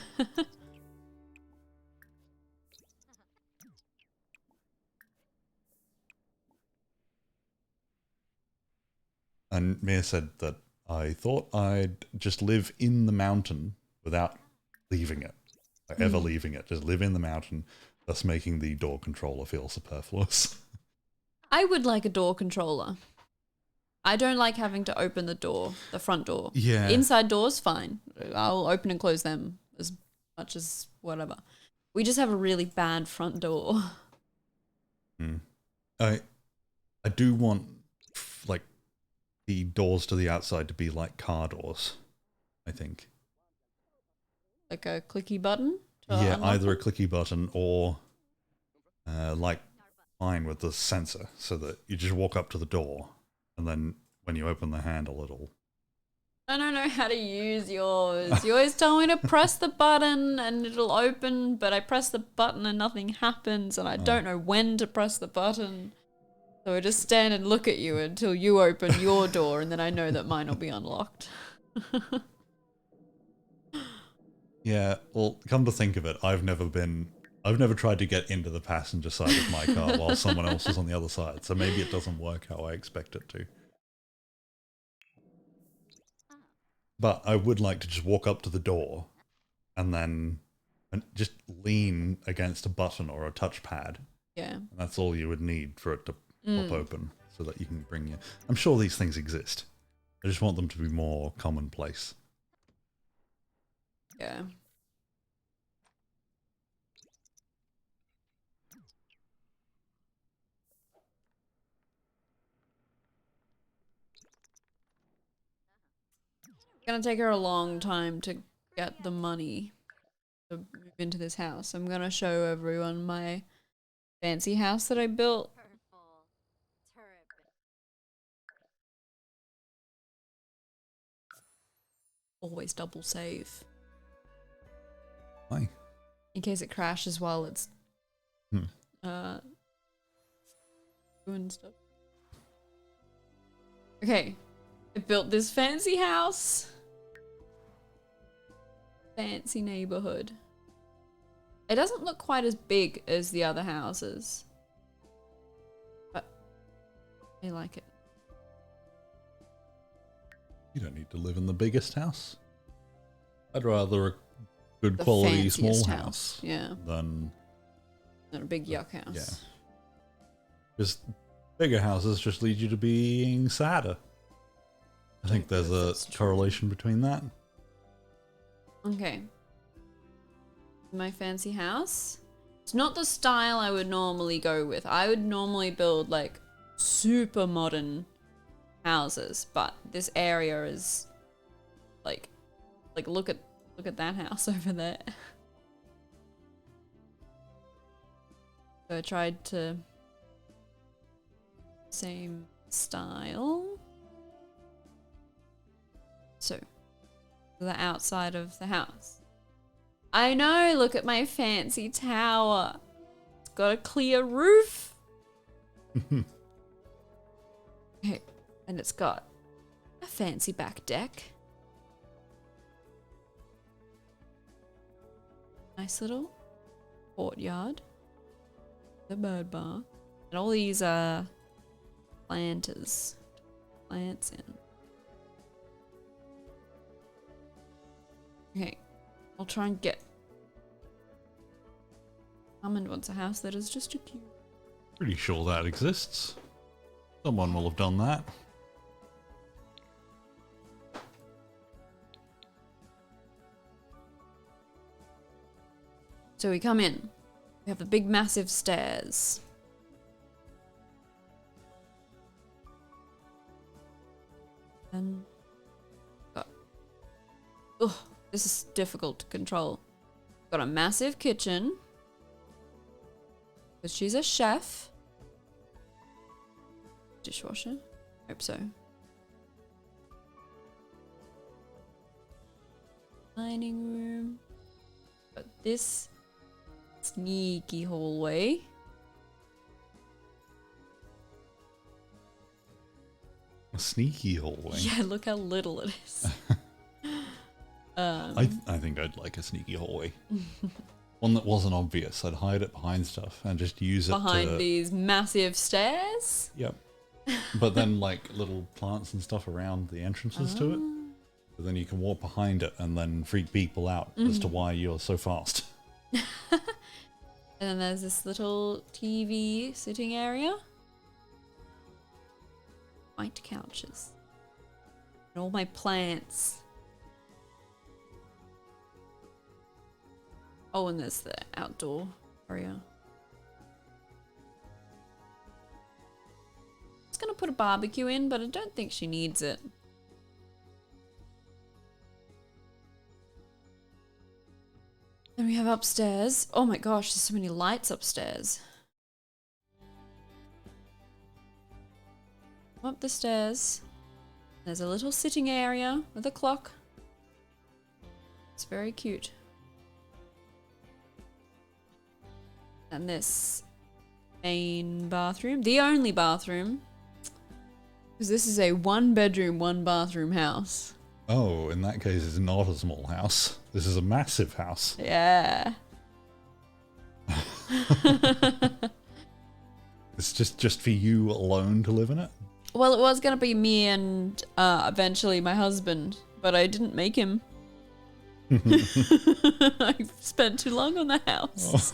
And Mia said that I thought I'd just live in the mountain without leaving it. Like ever leaving it. Just live in the mountain, thus making the door controller feel superfluous. I would like a door controller. I don't like having to open the door, the front door. Yeah. Inside doors, fine. I'll open and close them as much as whatever. We just have a really bad front door. I do want like the doors to the outside to be like car doors, I think. Like a clicky button? to Yeah, unlock either a them? clicky button or like mine with the sensor, so that you just walk up to the door and then when you open the handle it'll... I don't know how to use yours. You always tell me to press the button and it'll open, but I press the button and nothing happens, and I don't know when to press the button. So I just stand and look at you until you open your door, and then I know that mine will be unlocked. Yeah, well, come to think of it, I've never tried to get into the passenger side of my car while someone else is on the other side, so maybe it doesn't work how I expect it to. But I would like to just walk up to the door and then just lean against a button or a touchpad. Yeah. And that's all you would need for it to pop open so that you can bring your... I'm sure these things exist. I just want them to be more commonplace. Yeah. It's gonna take her a long time to get the money to move into this house. I'm gonna show everyone my fancy house that I built. Always double save. Why? In case it crashes while it's doing stuff. Okay. I built this fancy house. Fancy neighborhood. It doesn't look quite as big as the other houses. I like it. You don't need to live in the biggest house. I'd rather a good The quality small fanciest house Yeah. than Not a big yuck house. yeah. Just bigger houses just lead you to being sadder. I think there's a That's true. correlation between that. Okay. My fancy house. It's not the style I would normally go with. I would normally build like super modern houses, but this area is like look at that house over there. So I tried to same style. So the outside of the house. I know, look at my fancy tower. It's got a clear roof. Okay, and it's got a fancy back deck. Nice little courtyard. The bird bar. And all these planters. Plants in. Okay, I'll try and get. Hammond wants a house that is just a cute. Pretty sure that exists. Someone will have done that. So we come in. We have the big massive stairs. And ugh, this is difficult to control. Got a massive kitchen. Because she's a chef. Dishwasher? Hope so. Dining room. But this sneaky hallway. A sneaky hallway. Yeah, look how little it is. I think I'd like a sneaky hallway. One that wasn't obvious. I'd hide it behind stuff and just use it Behind to... these massive stairs. Yep. But then like little plants and stuff around the entrances to it. So then you can walk behind it and then freak people out as to why you're so fast. And then there's this little TV sitting area. White couches. And all my plants. Oh, and there's the outdoor area. I was gonna put a barbecue in, but I don't think she needs it. Then we have upstairs. Oh my gosh, there's so many lights upstairs. Up the stairs. There's a little sitting area with a clock. It's very cute. And this main bathroom, the only bathroom, because this is a 1-bedroom, 1-bathroom house. Oh, in that case, it's not a small house. This is a massive house. Yeah. It's just for you alone to live in it? Well, it was gonna be me and eventually my husband, but I didn't make him. I spent too long on the house.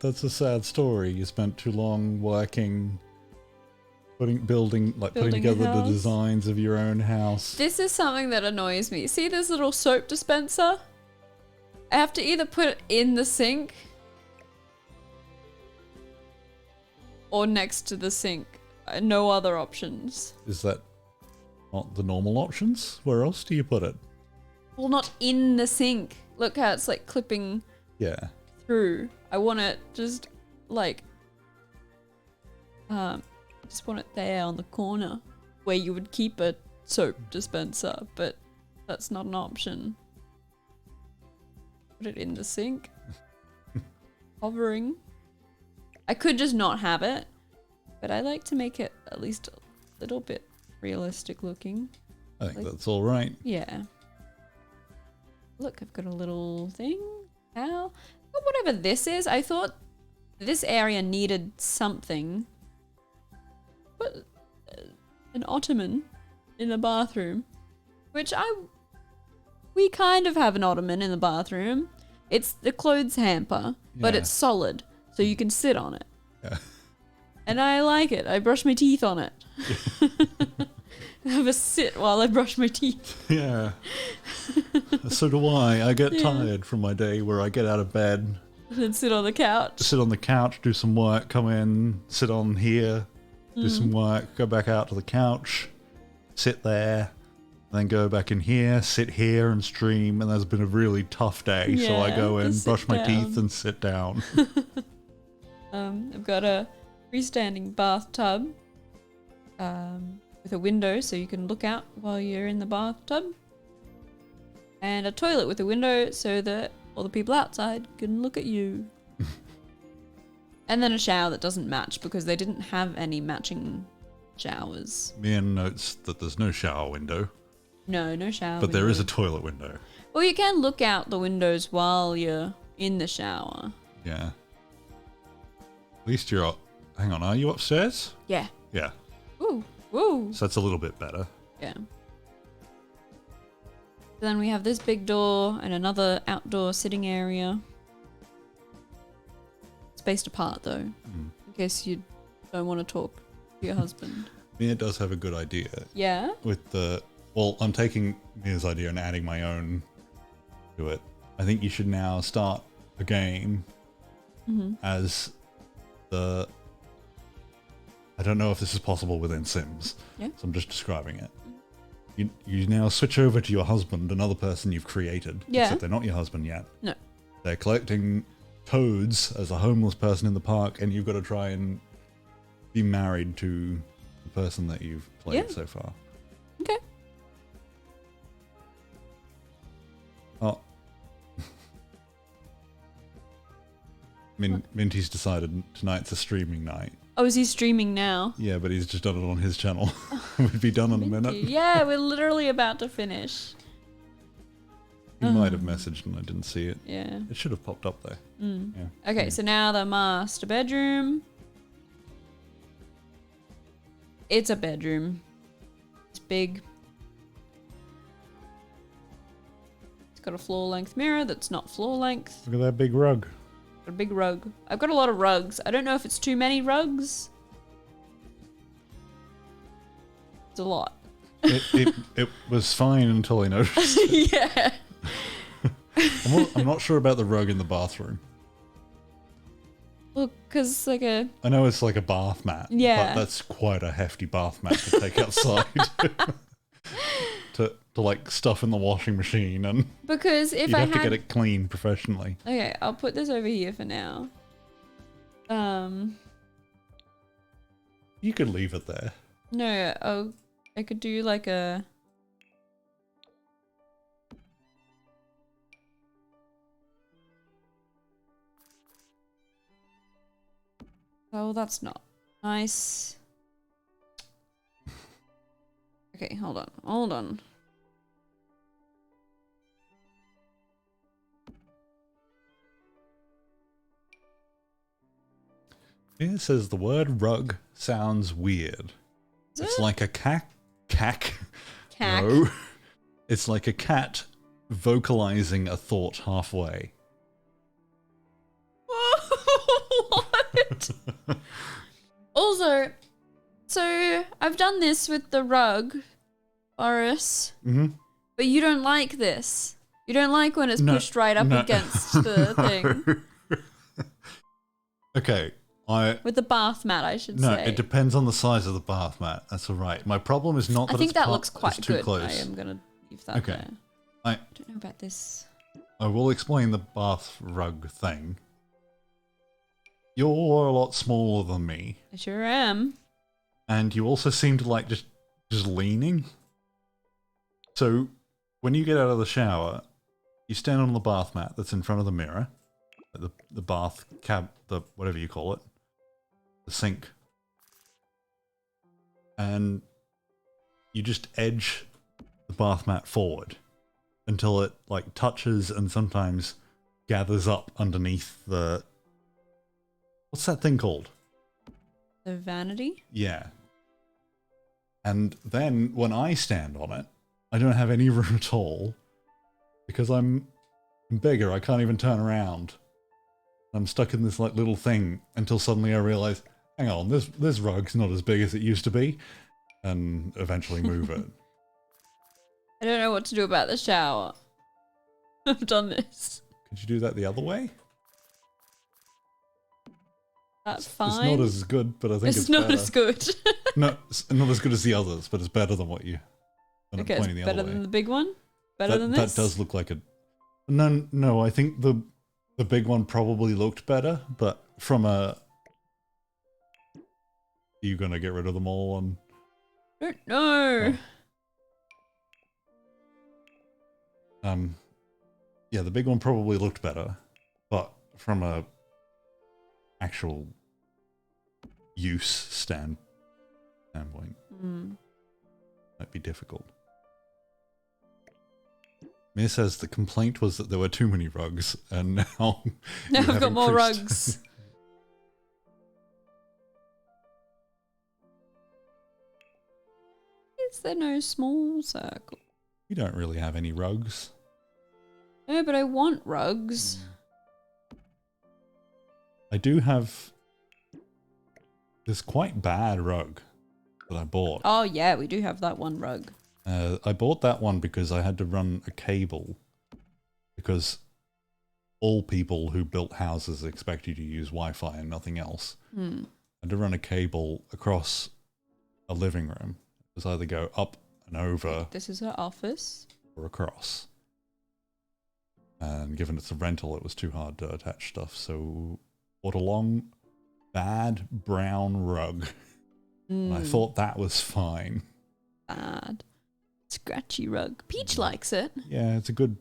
That's a sad story. You spent too long working, putting Building a together the house. designs of your own house. This is something that annoys me. See this little soap dispenser? I have to either put it in the sink or next to the sink. No other options. Is that not the normal options? Where else do you put it? Well, not in the sink. Look how it's like clipping Yeah. through. I want it just like just want it there on the corner where you would keep a soap dispenser, but that's not an option. Put it in the sink. Hovering. I could just not have it, but I like to make it at least a little bit realistic looking. I think Like- that's all right. Yeah. Look, I've got a little thing. How? Whatever this is, I thought this area needed something. But an ottoman in the bathroom, which we kind of have an ottoman in the bathroom. It's the clothes hamper, but Yeah. it's solid, so you can sit on it. Yeah. And I like it. I brush my teeth on it. I have a sit while I brush my teeth. Yeah. So do I. I get Yeah. tired from my day where I get out of bed, And then sit on the couch. sit on the couch, do some work, come in, sit on here, do some work, go back out to the couch, sit there, then go back in here, sit here and stream, and that's been a really tough day, so I Yeah, go in, just brush sit my down. teeth and sit down. I've got a freestanding bathtub with a window so you can look out while you're in the bathtub. And a toilet with a window so that all the people outside can look at you. And then a shower that doesn't match because they didn't have any matching showers. Mian notes that there's no shower window, No shower. but there is a window. toilet window. Well, you can look out the windows while you're in the shower. Yeah. At least you're up. Hang on, are you upstairs? Yeah. Yeah. Woo, woo. So that's a little bit better. Yeah. Then we have this big door and another outdoor sitting area. Spaced apart though, in case you don't want to talk to your husband. Mia does have a good idea Yeah? with the... Well, I'm taking Mia's idea and adding my own to it. I think you should now start a game as the... I don't know if this is possible within Sims, Yeah. so I'm just describing it. You now switch over to your husband, another person you've created, Yeah. except they're not your husband yet. No. They're collecting toads as a homeless person in the park, and you've got to try and be married to the person that you've played Yeah. so far. Okay. Oh. Minty's decided tonight's a streaming night. Oh, is he streaming now? Yeah, but he's just done it on his channel. We'd be done in a minute. Yeah, we're literally about to finish. He might have messaged and I didn't see it. Yeah. It should have popped up there. Yeah. Okay, so now the master bedroom. It's a bedroom. It's big. It's got a floor length mirror that's not floor length. Look at that big rug. Got a big rug. I've got a lot of rugs. I don't know if it's too many rugs. It's a lot. It was fine until I noticed. Yeah. I'm not sure about the rug in the bathroom. Well, because like a... I know it's like a bath mat. Yeah. But that's quite a hefty bath mat to take outside. to like stuff in the washing machine, and Because if you'd I have had... to get it clean professionally. Okay, I'll put this over here for now. You could leave it there. No, I could do like a... Oh, that's not nice. Okay, hold on. It says the word rug sounds weird. Is It's it? like a cack. Cack. No. It's like a cat vocalizing a thought halfway. What? Also, so I've done this with the rug, Boris, Mm-hmm. but you don't like this. You don't like when it's No, pushed right up no. against the thing. Okay, With the bath mat, I should No, say. it depends on the size of the bath mat. That's all right. My problem is not that I think it's that part- looks quite it's too good. close. I am going to leave that Okay. there. I I don't know about this. I will explain the bath rug thing. You're a lot smaller than me, I sure am. and you also seem to like just leaning. So when you get out of the shower, you stand on the bath mat that's in front of the mirror, the bath cab, the whatever you call it, the sink, and you just edge the bath mat forward until it like touches and sometimes gathers up underneath the What's that thing called? The vanity? Yeah. And then when I stand on it, I don't have any room at all because I'm bigger. I can't even turn around. I'm stuck in this like little thing until suddenly I realize, hang on, this rug's not as big as it used to be, and eventually move it. I don't know what to do about the shower. I've done this. Could you do that the other way? That's It's fine. not as good, but I think It's not as good. No, it's not as good as the others, but it's better than what you. Than Okay, it it's pointing the better other way. than the big one? Better than this? That does look like a. No, I think the big one probably looked better, but from a. Are you gonna get rid of them all on? Don't know. Yeah, the big one probably looked better, but from a actual use standpoint, might be difficult. Mia says the complaint was that there were too many rugs, and now Now you I've have got more increased. rugs. Is there no small circle? You don't really have any rugs. No, but I want rugs. I do have this quite bad rug that I bought. Oh yeah, we do have that one rug. I bought that one because I had to run a cable, because all people who built houses expect you to use Wi-Fi and nothing else. I had to run a cable across a living room. It was either go up and over This is our office. or across. And given it's a rental, it was too hard to attach stuff, so bought a long, bad brown rug. And I thought that was fine. Bad. Scratchy rug. Peach likes it. Yeah, it's a good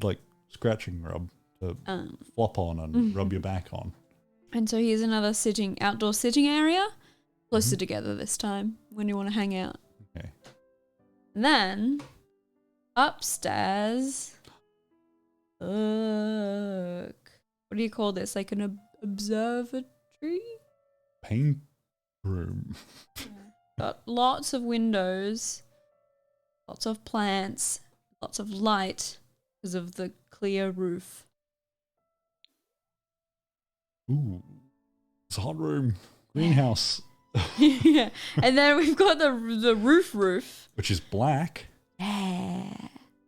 like scratching rub to flop on and rub your back on. And so here's another outdoor sitting area. Closer together this time when you want to hang out. Okay. And then upstairs. Look. What do you call this? Like an observatory? Paint room. Got lots of windows, lots of plants, lots of light because of the clear roof. Ooh. It's a hot room. Greenhouse. Yeah. And then we've got the roof. Which is black. Yeah.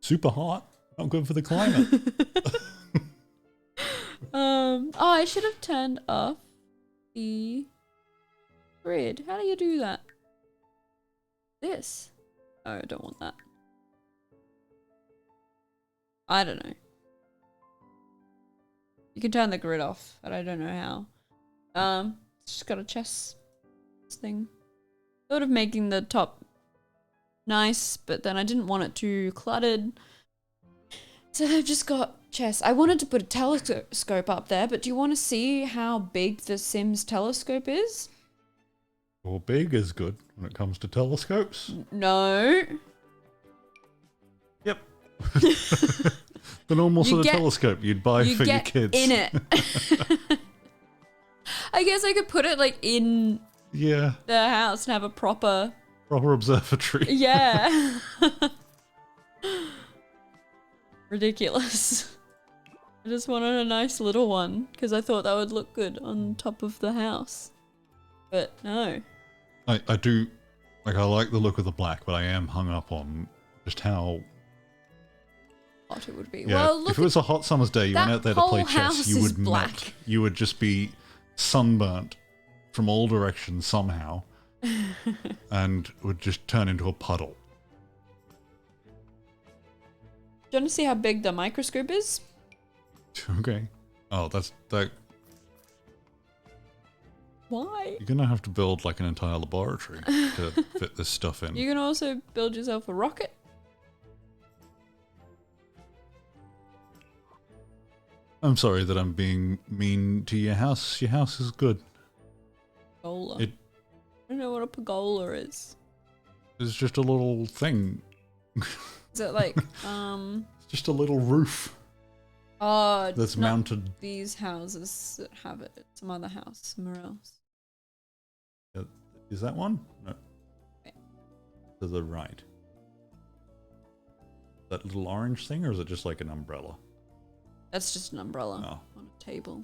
Super hot. Not good for the climate. Oh, I should have turned off the grid. How do you do that? This. Oh, I don't want that. I don't know. You can turn the grid off, but I don't know how. It's just got a chess thing. Sort of making the top nice, but then I didn't want it too cluttered. So I've just got chess. I wanted to put a telescope up there, but do you want to see how big the Sims telescope is? Or big is good when it comes to telescopes. No. Yep. The normal You sort of get- telescope you'd buy You for your get kids. in it. I guess I could put it like in Yeah. the house and have a proper... Proper observatory. Yeah. Ridiculous. I just wanted a nice little one because I thought that would look good on top of the house. But no. I do, like, I like the look of the black, but I am hung up on just how. Hot it would be. Yeah, Well, look if it was a hot summer's day, you went that out there to play whole house chess, you is would black. melt. You would just be sunburnt from all directions somehow, and would just turn into a puddle. Do you want to see how big the microscope is? Okay. Oh, that. Why? You're gonna have to build like an entire laboratory to fit this stuff in. You can also build yourself a rocket. I'm sorry that I'm being mean to your house. Your house is good. Pergola. It I don't know what a pergola is. is just a little thing. Is it like, It's just a little roof. Oh, That's not mounted. these houses that have it. It's some other house somewhere else. Is that one? No. Wait. To the right. That little orange thing, or is it just like an umbrella? That's just an umbrella Oh. on a table.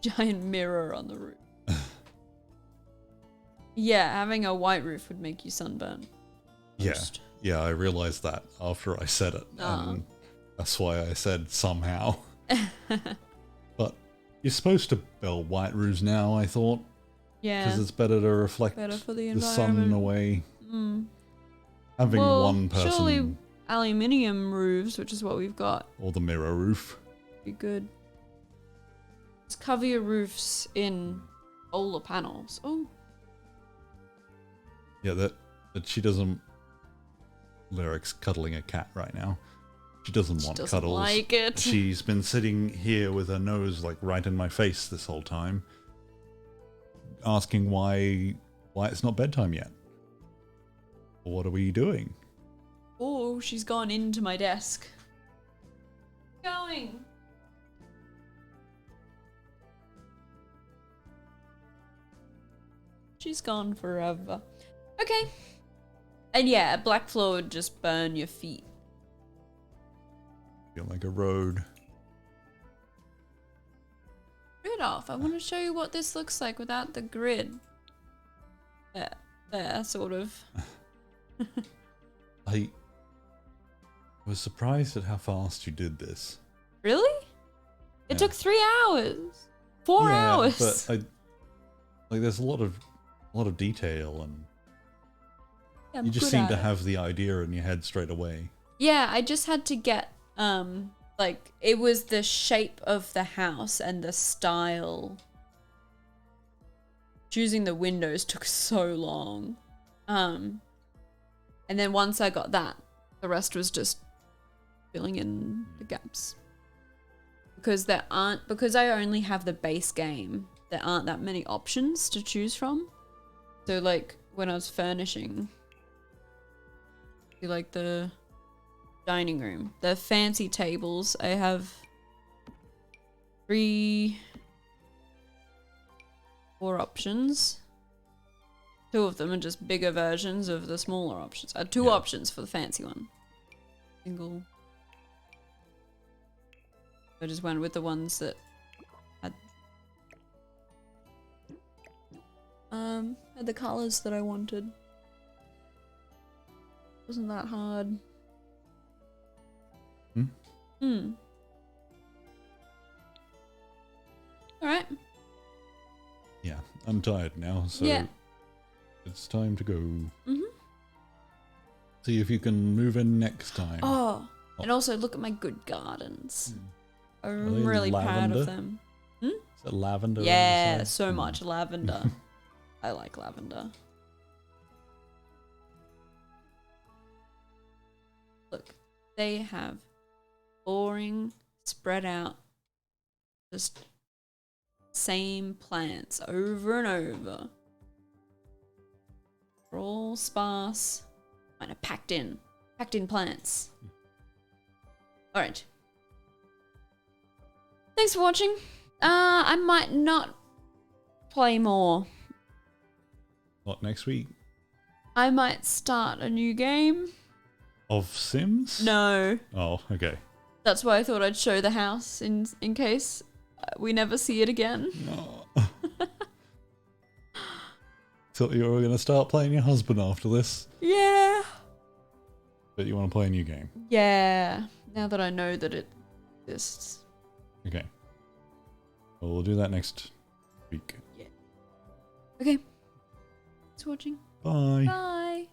Giant mirror on the roof. Yeah, having a white roof would make you sunburn. Yeah. First. Yeah, I realized that after I said it. And that's why I said somehow. But you're supposed to build white roofs now, I thought. Yeah. Because it's better to reflect Better for the the sun environment. away. Mm. Having Well, one person surely aluminium roofs, which is what we've got, or the mirror roof. be good. Just cover your roofs in solar panels. Oh, Yeah, that she doesn't. Lyric's cuddling a cat right now. She doesn't want doesn't cuddles. like it. She's been sitting here with her nose like right in my face this whole time, asking why it's not bedtime yet. What are we doing? oh, she's gone into my desk. Going. She's gone forever. Okay. And yeah, a black floor would just burn your feet. Feel like a road. Grid off. I want to show you what this looks like without the grid. There, sort of. I was surprised at how fast you did this. Really? It Yeah. took 3 hours. 4 Yeah, hours. but there's a lot of detail, and Yeah, I'm you just good seem at to it. have the idea in your head straight away. Yeah, I just had to get like it was the shape of the house and the style. Choosing the windows took so long. And then once I got that, the rest was just filling in the gaps. Because I only have the base game, there aren't that many options to choose from. So like when I was furnishing like the dining room, the fancy tables, I have 4 options. 2 of them are just bigger versions of the smaller options. I had 2 Yeah. options for the fancy one. Single. I just went with the ones that had the colors that I wanted. Wasn't that hard. Alright. Yeah, I'm tired now, so Yeah. it's time to go. Mm-hmm. See if you can move in next time. Oh, and also look at my good gardens. Are I'm they really proud lavender? of them. Is it lavender? on the Yeah, side? so Hmm. much lavender. I like lavender. Look, they have boring, spread out, just same plants over and over. They're all sparse, kind of packed in plants. All right. Thanks for watching. I might not play more. What, next week? I might start a new game. Of Sims? No. Oh, okay. That's why I thought I'd show the house in case we never see it again. No. Thought you were going to start playing your husband after this, Yeah. but you want to play a new game. Yeah. Now that I know that it exists. Okay. Well, we'll do that next week. Okay. Thanks for watching. Bye. Bye.